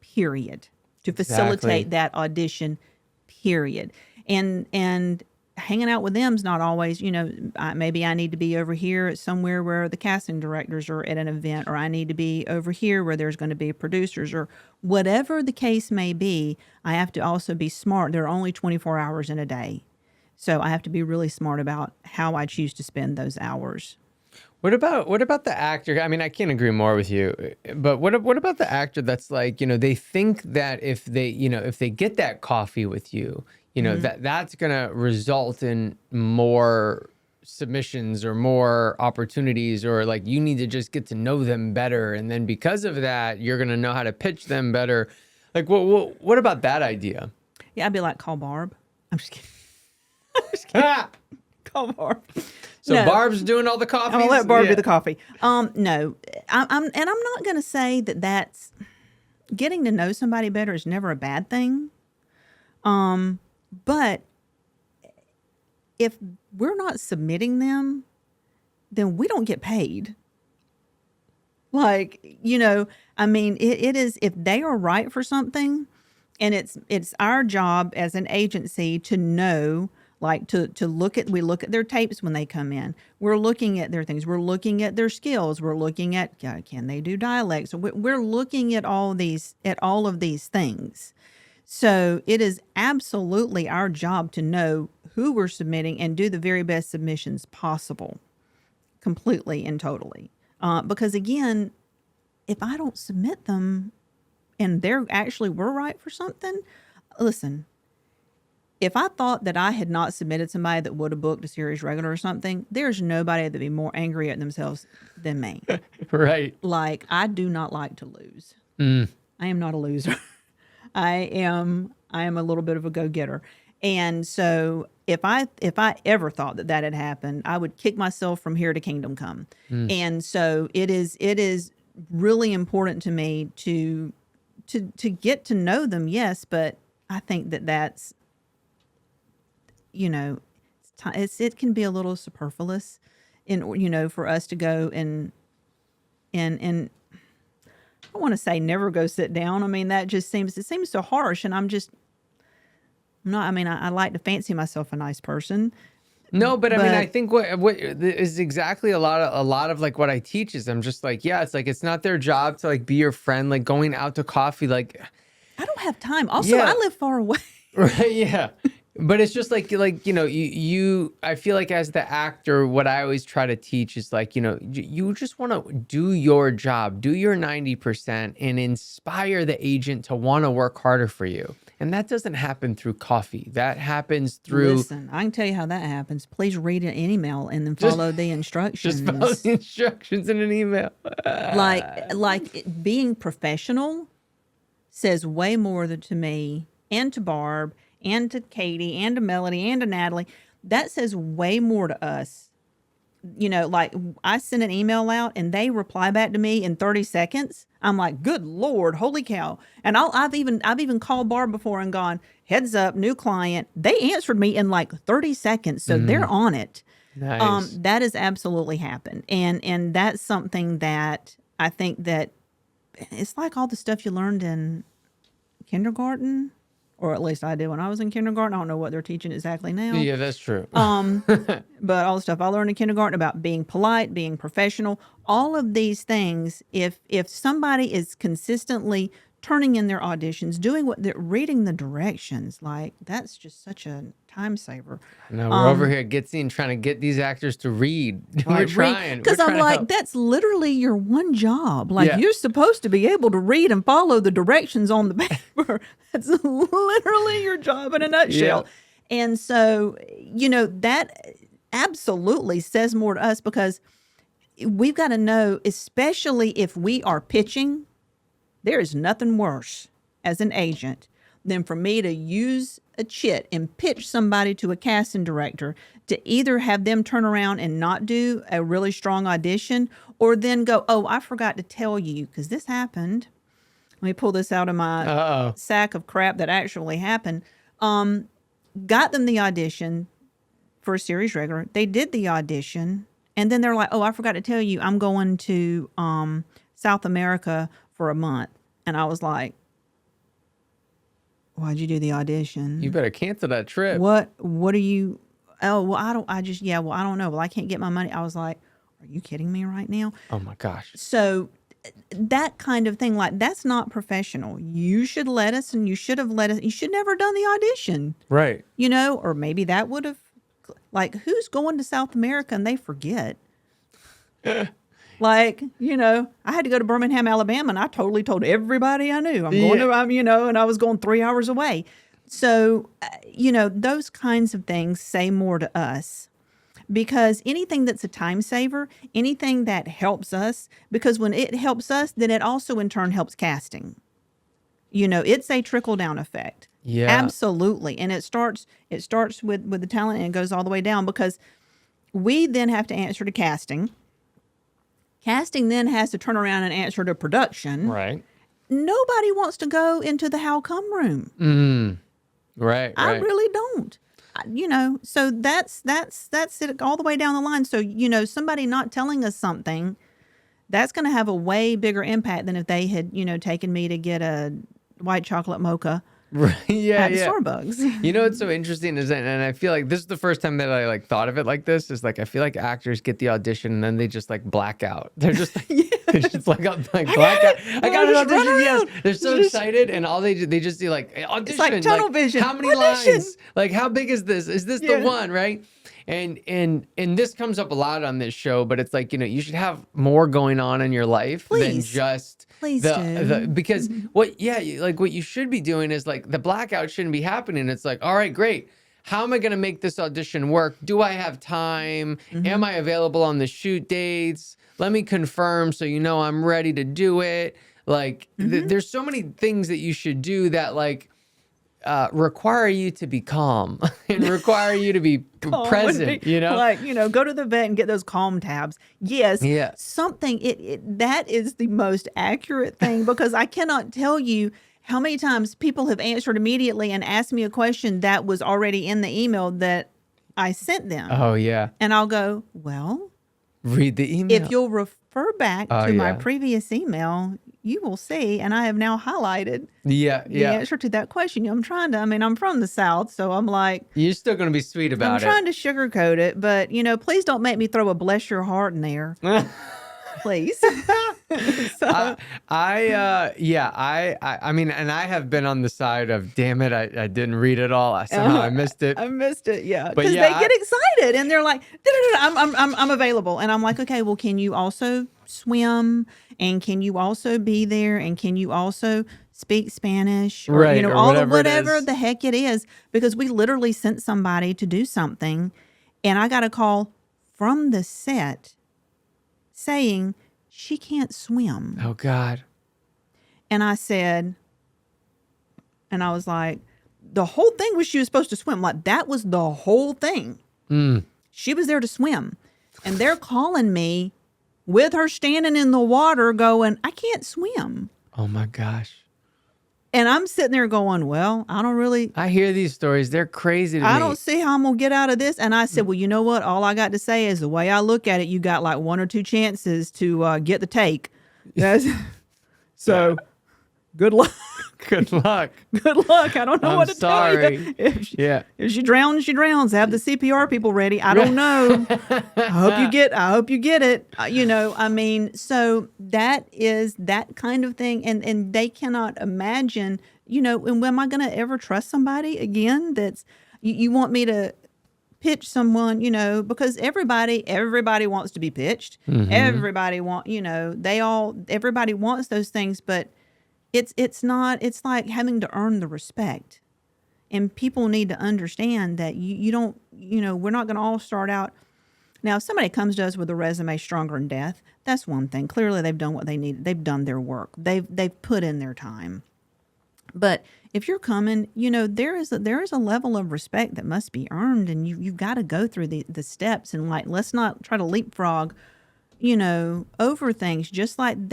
[SPEAKER 1] period, to facilitate that audition, period. And hanging out with them's not always, maybe I need to be over here somewhere where the casting directors are at an event, or I need to be over here where there's going to be producers, or whatever the case may be. I have to also be smart. There are only 24 hours in a day. So I have to be really smart about how I choose to spend those hours.
[SPEAKER 2] What about the actor? I mean, I can't agree more with you. But what about the actor that's like, they think that if they get that coffee with you, that's gonna result in more submissions or more opportunities, or like you need to just get to know them better, and then because of that, you're gonna know how to pitch them better. Like, what about that idea?
[SPEAKER 1] Yeah, I'd be like, call Barb. I'm just kidding. I'm just kidding. Call Barb.
[SPEAKER 2] So
[SPEAKER 1] no.
[SPEAKER 2] Barb's doing all the coffee.
[SPEAKER 1] I'm gonna let Barb do the coffee. No, I'm not gonna say that's getting to know somebody better is never a bad thing. But if we're not submitting them, then we don't get paid. Like, it is, if they are right for something, and it's our job as an agency to know, like to we look at their tapes when they come in. We're looking at their things. We're looking at their skills. We're looking at, can they do dialects? We're looking at all of these things. So it is absolutely our job to know who we're submitting and do the very best submissions possible, completely and totally. Because again, if I don't submit them and we're right for something, listen, if I thought that I had not submitted somebody that would have booked a series regular or something, there's nobody that'd be more angry at themselves than me.
[SPEAKER 2] Right.
[SPEAKER 1] Like, I do not like to lose. I am not a loser. I am a little bit of a go-getter. And so if I ever thought that had happened, I would kick myself from here to kingdom come. And so it is really important to me to get to know them. Yes. But I think that's, it can be a little superfluous for us to go and I don't want to say never go sit down. I mean, it seems so harsh, and I like to fancy myself a nice person.
[SPEAKER 2] No, but I mean, I think what is exactly a lot of like what I teach is I'm just like, yeah, it's like, it's not their job to like be your friend, like going out to coffee. Like,
[SPEAKER 1] I don't have time. Also, I live far away.
[SPEAKER 2] Right. Yeah. But it's just like, I feel like as the actor, what I always try to teach is like, you just want to do your job, do your 90% and inspire the agent to want to work harder for you. And that doesn't happen through coffee. That happens through...
[SPEAKER 1] Listen, I can tell you how that happens. Please read an email and then follow the instructions.
[SPEAKER 2] Just follow the instructions in an email.
[SPEAKER 1] like being professional says way more to me and to Barb and to Katie and to Melody and to Natalie. That says way more to us. Like I send an email out and they reply back to me in 30 seconds. I'm like, good Lord, holy cow. And I've even called Barb before and gone, heads up, new client. They answered me in like 30 seconds. So they're on it.
[SPEAKER 2] Nice.
[SPEAKER 1] That has absolutely happened. And that's something that I think that it's like all the stuff you learned in kindergarten, or at least I did when I was in kindergarten. I don't know what they're teaching exactly now.
[SPEAKER 2] Yeah, that's true.
[SPEAKER 1] But all the stuff I learned in kindergarten about being polite, being professional, all of these things, if somebody is consistently turning in their auditions, doing what they're reading the directions, like that's just such a time saver.
[SPEAKER 2] No, we're over here trying to get these actors to read. We're trying.
[SPEAKER 1] Because I'm like, that's literally your one job. Like, you're supposed to be able to read and follow the directions on the paper. That's literally your job in a nutshell. Yeah. And so, that absolutely says more to us, because we've got to know, especially if we are pitching, there is nothing worse as an agent than for me to use a chit and pitch somebody to a casting director to either have them turn around and not do a really strong audition, or then go, oh, I forgot to tell you, because this happened. Let me pull this out of my sack of crap that actually happened. Got them the audition for a series regular. They did the audition, and then they're like, oh, I forgot to tell you, I'm going to South America for a month. And I was like, why'd you do the audition?
[SPEAKER 2] You better cancel that trip.
[SPEAKER 1] What are you? Oh, well, I don't know. Well, I can't get my money. I was like, are you kidding me right now?
[SPEAKER 2] Oh my gosh.
[SPEAKER 1] So that kind of thing, like, that's not professional. You should let us, and you should have let us. You should never have done the audition.
[SPEAKER 2] Right.
[SPEAKER 1] Or maybe that would have, like, who's going to South America and they forget? Like, I had to go to Birmingham, Alabama, and I totally told everybody I knew. I'm going to, and I was going 3 hours away. So, those kinds of things say more to us, because anything that's a time saver, anything that helps us, because when it helps us, then it also in turn helps casting. It's a trickle down effect.
[SPEAKER 2] Yeah,
[SPEAKER 1] absolutely. And it starts with the talent, and it goes all the way down, because we then have to answer to casting. Casting then has to turn around and answer to production.
[SPEAKER 2] Right.
[SPEAKER 1] Nobody wants to go into the how come room.
[SPEAKER 2] Right.
[SPEAKER 1] I really don't. So that's it all the way down the line. So, somebody not telling us something, that's going to have a way bigger impact than if they had, taken me to get a white chocolate mocha.
[SPEAKER 2] Right. Yeah.
[SPEAKER 1] At Starbucks.
[SPEAKER 2] What's so interesting is that, and I feel like this is the first time that I thought of it like this, is like, I feel like actors get the audition and then they just like black out. They're just like, they're just like black out. I got an audition. Yes. They're so excited, and all they just do like audition.
[SPEAKER 1] It's like tunnel vision.
[SPEAKER 2] How many lines? Like, how big is this? Is this the one? Right. And this comes up a lot on this show, but it's like, you should have more going on in your life than just because what you should be doing is like, the blackout shouldn't be happening. It's like, all right, great. How am I going to make this audition work? Do I have time? Am I available on the shoot dates? Let me confirm so I'm ready to do it. Like, there's so many things that you should do that like require you to be calm and require you to be present,
[SPEAKER 1] like, go to the vet and get those calm tabs. Yes.
[SPEAKER 2] Yeah.
[SPEAKER 1] Something that is the most accurate thing, because I cannot tell you how many times people have answered immediately and asked me a question that was already in the email that I sent them.
[SPEAKER 2] Oh yeah.
[SPEAKER 1] And I'll go, well,
[SPEAKER 2] read the email.
[SPEAKER 1] If you'll refer back to my previous email, you will see, and I have now highlighted the answer to that question. I'm from the South, so I'm like...
[SPEAKER 2] You're still going to be sweet about it.
[SPEAKER 1] I'm trying to sugarcoat it, but, please don't make me throw a bless your heart in there. Please. So.
[SPEAKER 2] I mean, and I have been on the side of, damn it, I didn't read it all. I missed it.
[SPEAKER 1] I missed it, yeah. Because they get excited, and they're like, I'm available. And I'm like, okay, well, can you also swim? And can you also be there? And can you also speak Spanish? Or,
[SPEAKER 2] right, or
[SPEAKER 1] all whatever the heck it is. Because we literally sent somebody to do something, and I got a call from the set saying she can't swim.
[SPEAKER 2] Oh, God.
[SPEAKER 1] And I said, and I was like, the whole thing was she was supposed to swim. Like, that was the whole thing. She was there to swim. And they're calling me with her standing in the water going, I can't swim.
[SPEAKER 2] Oh, my gosh.
[SPEAKER 1] And I'm sitting there going, well, I
[SPEAKER 2] hear these stories. They're crazy to me.
[SPEAKER 1] I don't see how I'm going to get out of this. And I said, well, you know what? All I got to say is the way I look at it, you got like 1 or 2 chances to get the take. So good luck.
[SPEAKER 2] Good luck.
[SPEAKER 1] Good luck. I don't know
[SPEAKER 2] I'm
[SPEAKER 1] what to tell
[SPEAKER 2] sorry.
[SPEAKER 1] you. If she drowns, she drowns. Have the CPR people ready. I don't know. I hope you get it. I mean, so that is that kind of thing. And they cannot imagine, and am I going to ever trust somebody again? That's, you want me to pitch someone, because everybody wants to be pitched. Everybody everybody wants those things, but it's like having to earn the respect. And people need to understand that you don't, we're not going to all start out. Now, if somebody comes to us with a resume stronger than death, that's one thing. Clearly they've done what they need. They've done their work. They've put in their time. But if you're coming, there is a level of respect that must be earned, and you've got to go through the steps, and like, let's not try to leapfrog, over things. Just like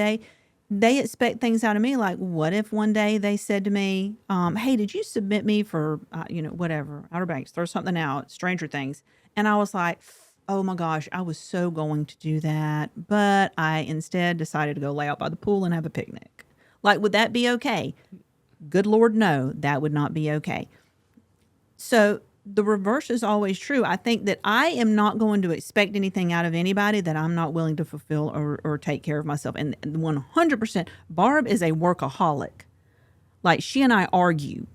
[SPEAKER 1] they expect things out of me. Like, what if one day they said to me, hey, did you submit me for, whatever, Outer Banks, throw something out, Stranger Things. And I was like, oh my gosh, I was so going to do that. But I instead decided to go lay out by the pool and have a picnic. Like, would that be okay? Good Lord, no, that would not be okay. So the reverse is always true. I think that I am not going to expect anything out of anybody that I'm not willing to fulfill or take care of myself. And 100%, Barb is a workaholic. Like, she and I argue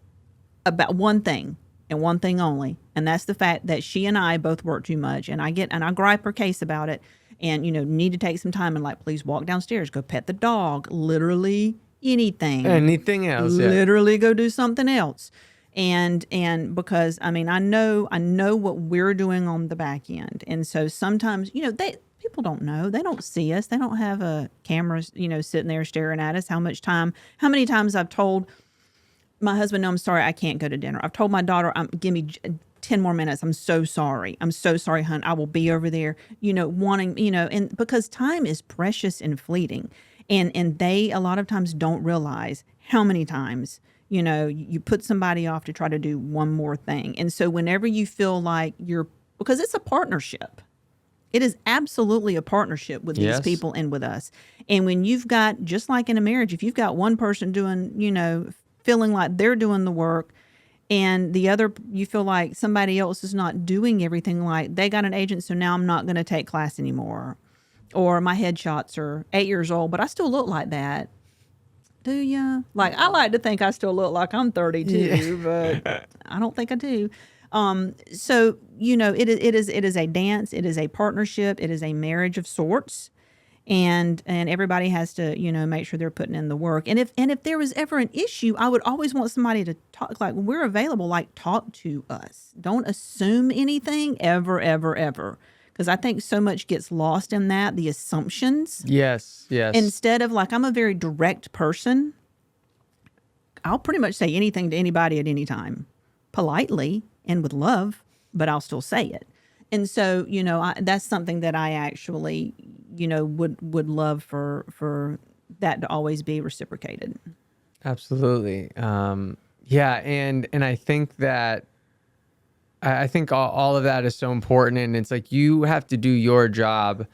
[SPEAKER 1] about one thing and one thing only. And that's the fact that she and I both work too much. And I gripe her case about it, and, need to take some time and, like, please walk downstairs, go pet the dog, literally anything else. Literally go do something else. And because, I mean, I know what we're doing on the back end. And so sometimes, people don't know. They don't see us. They don't have a camera, sitting there staring at us. How many times I've told my husband, no, I'm sorry, I can't go to dinner. I've told my daughter, give me 10 more minutes. I'm so sorry. Hon. I will be over there, wanting, and because time is precious and fleeting. And they a lot of times don't realize how many times, you put somebody off to try to do one more thing. And so whenever you feel like because it's a partnership, it is absolutely a partnership with these people and with us. And when you've got, just like in a marriage, if you've got one person doing, feeling like they're doing the work, and the other, you feel like somebody else is not doing everything, like they got an agent, so now I'm not going to take class anymore. Or my headshots are 8 years old, but I still look like that. Do ya? Like, I like to think I still look like I'm 32, but I don't think I do. So, it is a dance. It is a partnership. It is a marriage of sorts. And everybody has to, make sure they're putting in the work. And if there was ever an issue, I would always want somebody to talk, like, we're available, like, talk to us. Don't assume anything ever, ever, ever. Because I think so much gets lost in that, the assumptions.
[SPEAKER 2] Yes.
[SPEAKER 1] Instead of, like, I'm a very direct person. I'll pretty much say anything to anybody at any time, politely and with love, but I'll still say it. And so, that's something that I actually, would love for that to always be reciprocated.
[SPEAKER 2] Absolutely. Yeah. And I think that, I think all of that is so important. And it's like, you have to do your job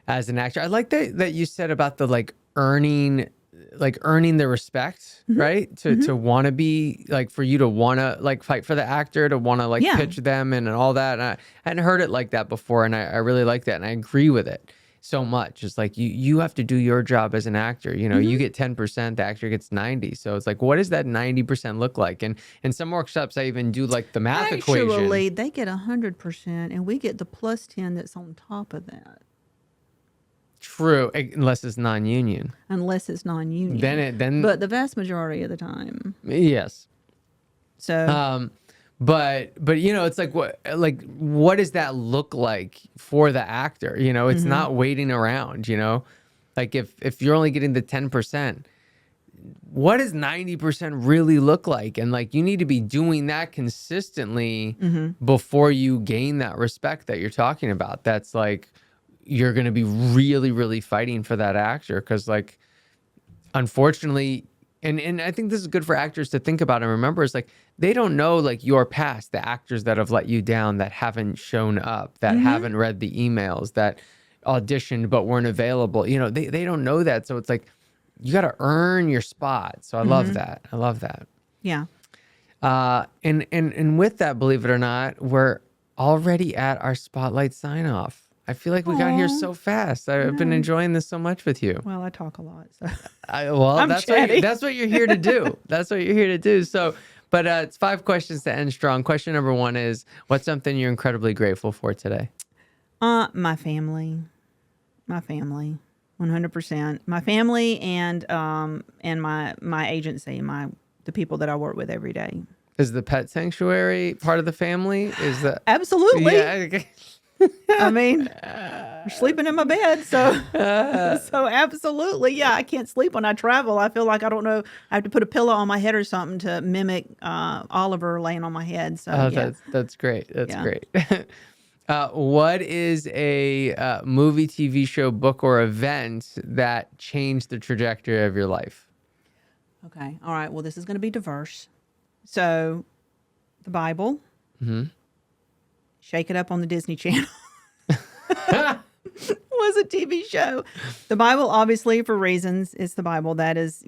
[SPEAKER 2] as an actor. I like that you said about the, like, earning the respect, right? To want to be, like, for you to want to, like, fight for the actor, to want to, like, pitch them and all that. And I hadn't heard it like that before. And I really like that. And I agree with it so much. It's like, you have to do your job as an actor. You get 10%, the actor gets 90. So it's like, what does that 90% look like? And in some workshops, I even do, like, the math equation.
[SPEAKER 1] Actually, they get 100% and we get the plus 10 that's on top of that.
[SPEAKER 2] True, unless it's non-union.
[SPEAKER 1] Then but the vast majority of the time.
[SPEAKER 2] Yes.
[SPEAKER 1] So
[SPEAKER 2] but it's like, what does that look like for the actor? It's not waiting around, like, if you're only getting the 10%, what does 90% really look like? And, like, you need to be doing that consistently before you gain that respect that you're talking about. That's, like, you're going to be really, really fighting for that actor. Because, like, unfortunately, and I think this is good for actors to think about and remember, is, like, they don't know, like, your past, the actors that have let you down, that haven't shown up, that haven't read the emails, that auditioned but weren't available. They don't know that. So it's like, you got to earn your spot. So I love that. I love that.
[SPEAKER 1] Yeah.
[SPEAKER 2] And with that, believe it or not, we're already at our spotlight sign off. I feel like we got here
[SPEAKER 1] Aw,
[SPEAKER 2] so fast. I've been
[SPEAKER 1] no.
[SPEAKER 2] enjoying this so much with you.
[SPEAKER 1] Well, I talk a lot, so
[SPEAKER 2] Well,
[SPEAKER 1] I'm chatty.
[SPEAKER 2] that's what you're here to do. That's what you're here to do. So, but it's 5 questions to end strong. Question number 1 is, what's something you're incredibly grateful for today?
[SPEAKER 1] My family. My family. 100%. My family and my agency, the people that I work with every day.
[SPEAKER 2] Is the pet sanctuary part of the family? Is that
[SPEAKER 1] Absolutely.
[SPEAKER 2] Yeah. Okay.
[SPEAKER 1] I mean, I'm sleeping in my bed, so so absolutely, yeah. I can't sleep when I travel. I feel like I don't know. I have to put a pillow on my head or something to mimic Oliver laying on my head. So
[SPEAKER 2] Oh,
[SPEAKER 1] yeah,
[SPEAKER 2] that's great. That's
[SPEAKER 1] Yeah.
[SPEAKER 2] great. What is a movie, TV show, book, or event that changed the trajectory of your life?
[SPEAKER 1] Okay, all right. Well, this is going to be diverse. So, the Bible.
[SPEAKER 2] Mm-hmm.
[SPEAKER 1] Shake It Up on the Disney Channel. Was a TV show. The Bible, obviously, for reasons, it's the Bible. That is,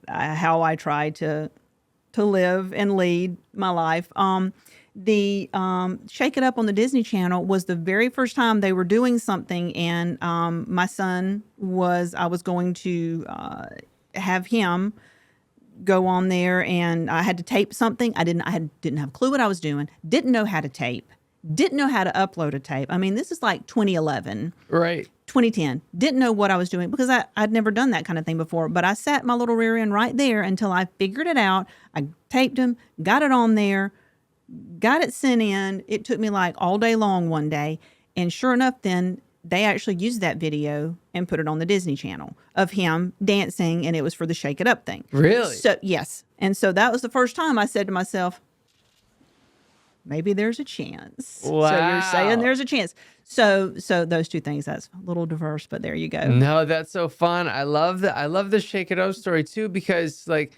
[SPEAKER 1] how I try to live and lead my life. The Shake It Up on the Disney Channel was the very first time they were doing something, and my son I was going to have him go on there, and I had to tape something. I didn't have a clue what I was doing. Didn't know how to tape. Didn't know how to upload a tape. I mean, this is like 2011.
[SPEAKER 2] Right.
[SPEAKER 1] 2010. Didn't know what I was doing because I'd never done that kind of thing before. But I sat my little rear end right there until I figured it out. I taped them, got it on there, got it sent in. It took me like all day long one day. And sure enough, then they actually used that video and put it on the Disney Channel of him dancing. And it was for the Shake It Up thing.
[SPEAKER 2] Really?
[SPEAKER 1] So, yes. And so that was the first time I said to myself, maybe there's a chance.
[SPEAKER 2] Wow.
[SPEAKER 1] So you're saying there's a chance. So those two things, that's a little diverse, but there you go.
[SPEAKER 2] No, that's so fun. I love the Shake It Up story too, because like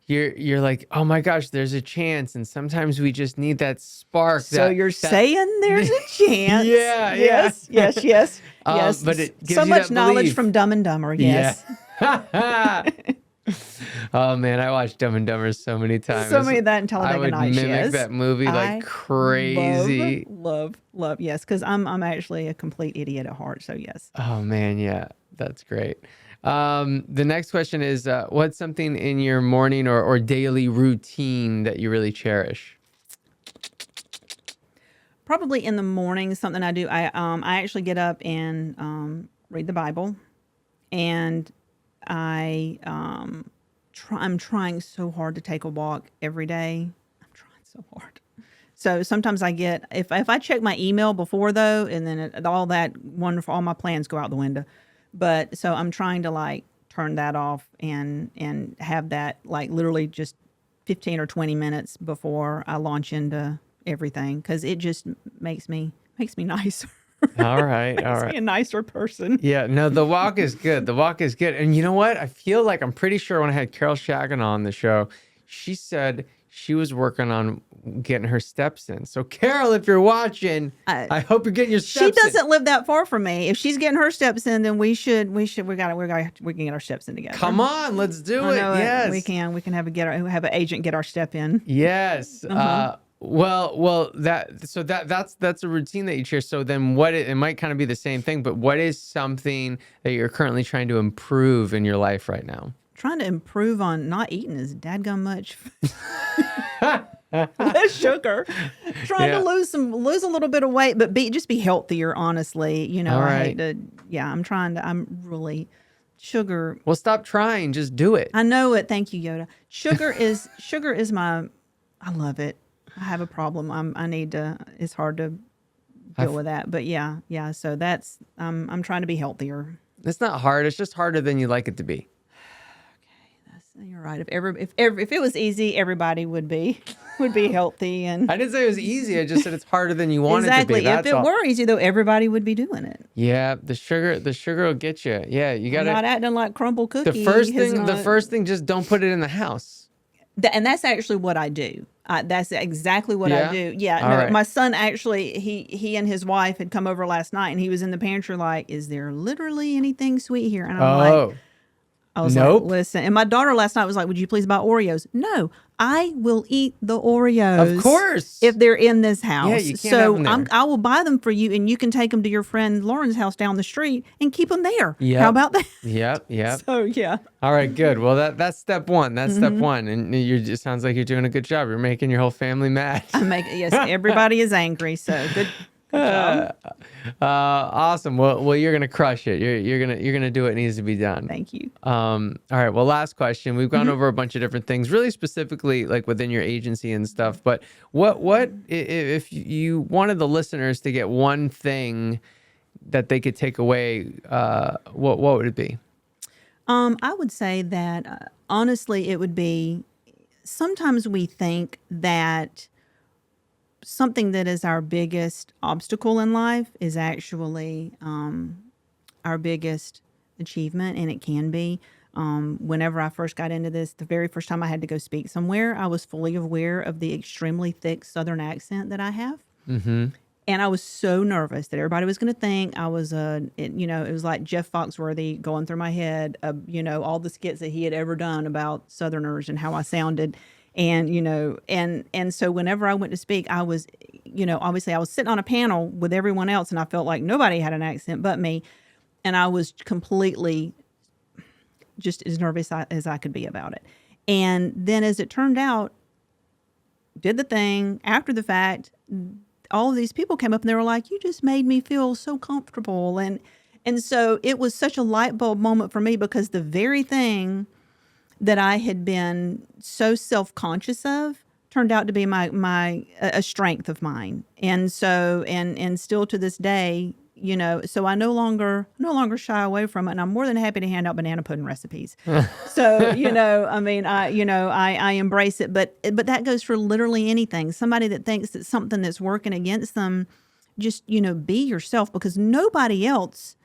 [SPEAKER 2] you're like, oh my gosh, there's a chance. And sometimes we just need that spark.
[SPEAKER 1] So you're saying there's a chance.
[SPEAKER 2] Yeah,
[SPEAKER 1] Yes. Yes.
[SPEAKER 2] But it gives
[SPEAKER 1] so
[SPEAKER 2] you
[SPEAKER 1] much
[SPEAKER 2] that
[SPEAKER 1] knowledge
[SPEAKER 2] belief.
[SPEAKER 1] from Dumb and Dumber. Yes.
[SPEAKER 2] Yeah. Oh man, I watched Dumb and Dumber so many times.
[SPEAKER 1] So many of that in
[SPEAKER 2] I
[SPEAKER 1] Talladega
[SPEAKER 2] would
[SPEAKER 1] Nights.
[SPEAKER 2] mimic
[SPEAKER 1] Yes.
[SPEAKER 2] that movie like
[SPEAKER 1] I
[SPEAKER 2] crazy.
[SPEAKER 1] Love. Yes, because I'm actually a complete idiot at heart. So yes.
[SPEAKER 2] Oh man, yeah, that's great. The next question is, what's something in your morning or daily routine that you really cherish?
[SPEAKER 1] Probably in the morning, something I do. I actually get up and read the Bible, and I'm trying so hard to take a walk every day. I'm trying so hard. So sometimes if I check my email before though, and then all that wonderful, all my plans go out the window. But so I'm trying to like turn that off and have that like literally just 15 or 20 minutes before I launch into everything, because it just makes me nicer.
[SPEAKER 2] All right,
[SPEAKER 1] Makes me a nicer person.
[SPEAKER 2] Yeah, no, the walk is good. The walk is good. And you know what? I feel like I'm pretty sure when I had Carol Shagan on the show, she said she was working on getting her steps in. So Carol, if you're watching, I hope you're getting your steps in.
[SPEAKER 1] She doesn't live that far from me. If she's getting her steps in, then we can get our steps in together.
[SPEAKER 2] Come on, let's do it. Yes.
[SPEAKER 1] We can have an agent get our step in.
[SPEAKER 2] Yes. Well, that's a routine that you share. So then it might kind of be the same thing, but what is something that you're currently trying to improve in your life right now?
[SPEAKER 1] Trying to improve on not eating as dadgum much less sugar. Trying to lose a little bit of weight, but just be healthier, honestly.
[SPEAKER 2] All right.
[SPEAKER 1] I hate to, I'm really sugar.
[SPEAKER 2] Well, stop trying, just do it.
[SPEAKER 1] I know it. Thank you, Yoda. Sugar is I love it. I have a problem. It's hard to deal with that. But yeah. So that's, I'm trying to be healthier.
[SPEAKER 2] It's not hard. It's just harder than you like it to be.
[SPEAKER 1] You're right. If it was easy, everybody would be healthy. And
[SPEAKER 2] I didn't say it was easy. I just said it's harder than you want
[SPEAKER 1] exactly.
[SPEAKER 2] it to be.
[SPEAKER 1] If it were easy, though, everybody would be doing it.
[SPEAKER 2] Yeah, the sugar will get you. Yeah, you got to.
[SPEAKER 1] Not acting like crumble cookie.
[SPEAKER 2] The first thing, just don't put it in the house.
[SPEAKER 1] And that's actually what I do. That's exactly what I do. Yeah.
[SPEAKER 2] All right.
[SPEAKER 1] My son actually, he and his wife had come over last night, and he was in the pantry like, "Is there literally anything sweet here?" And I'm like, I was
[SPEAKER 2] Nope.
[SPEAKER 1] like, listen. And my daughter last night was like, would you please buy Oreos? No, I will eat the Oreos.
[SPEAKER 2] Of course.
[SPEAKER 1] If they're in this house.
[SPEAKER 2] Yeah, you can't have them there.
[SPEAKER 1] I will buy them for you, and you can take them to your friend Lauren's house down the street and keep them there.
[SPEAKER 2] Yep.
[SPEAKER 1] How about that?
[SPEAKER 2] Yep.
[SPEAKER 1] So, yeah.
[SPEAKER 2] All right, good. Well, that's step one. That's step one. And it sounds like you're doing a good job. You're making your whole family mad.
[SPEAKER 1] Yes, everybody is angry. So good job.
[SPEAKER 2] Awesome. Well, you're gonna crush it. You're gonna do what needs to be done.
[SPEAKER 1] Thank you.
[SPEAKER 2] All right. Well, last question. We've gone over a bunch of different things, really specifically like within your agency and stuff. But what if you wanted the listeners to get one thing that they could take away? What would it be?
[SPEAKER 1] I would say that honestly, it would be sometimes we think that something that is our biggest obstacle in life is actually our biggest achievement, and it can be. Whenever I first got into this, the very first time I had to go speak somewhere, I was fully aware of the extremely thick Southern accent that I have. And I was so nervous that everybody was going to think I was it was like Jeff Foxworthy going through my head, all the skits that he had ever done about Southerners and how I sounded. And, and so whenever I went to speak, I was, obviously I was sitting on a panel with everyone else, and I felt like nobody had an accent but me. And I was completely just as nervous as I could be about it. And then as it turned out, did the thing after the fact, all of these people came up and they were like, you just made me feel so comfortable. And so it was such a light bulb moment for me, because the very thing that I had been so self-conscious of turned out to be a strength of mine. And so, and still to this day, so I no longer shy away from it. And I'm more than happy to hand out banana pudding recipes. So, I embrace it, but that goes for literally anything. Somebody that thinks that something that's working against them, just, be yourself, because nobody else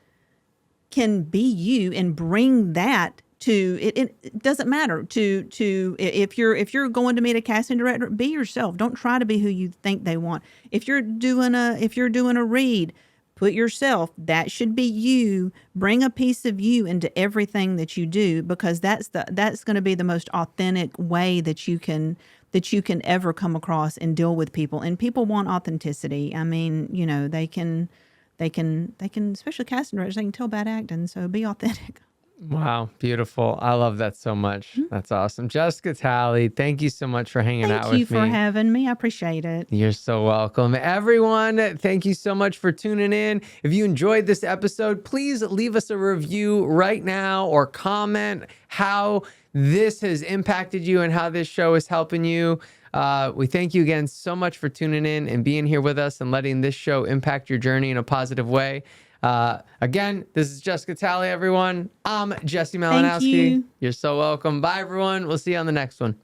[SPEAKER 1] can be you and bring that to it. It doesn't matter to if you're going to meet a casting director, be yourself. Don't try to be who you think they want. If you're doing a read, put yourself. That should be you. Bring a piece of you into everything that you do, because that's going to be the most authentic way that you can ever come across and deal with people. And people want authenticity. I mean, they can, especially casting directors, they can tell bad acting. So be authentic.
[SPEAKER 2] Wow, beautiful. I love that so much. That's awesome. Jessica Talley, thank you so much for hanging out with me.
[SPEAKER 1] Thank you for having me. I appreciate it.
[SPEAKER 2] You're so welcome. Everyone, thank you so much for tuning in. If you enjoyed this episode, please leave us a review right now or comment how this has impacted you and how this show is helping you. We thank you again so much for tuning in and being here with us and letting this show impact your journey in a positive way. Again, this is Jessica Talley, everyone. I'm Jesse Malinowski.
[SPEAKER 1] Thank you.
[SPEAKER 2] You're so welcome. Bye, everyone. We'll see you on the next one.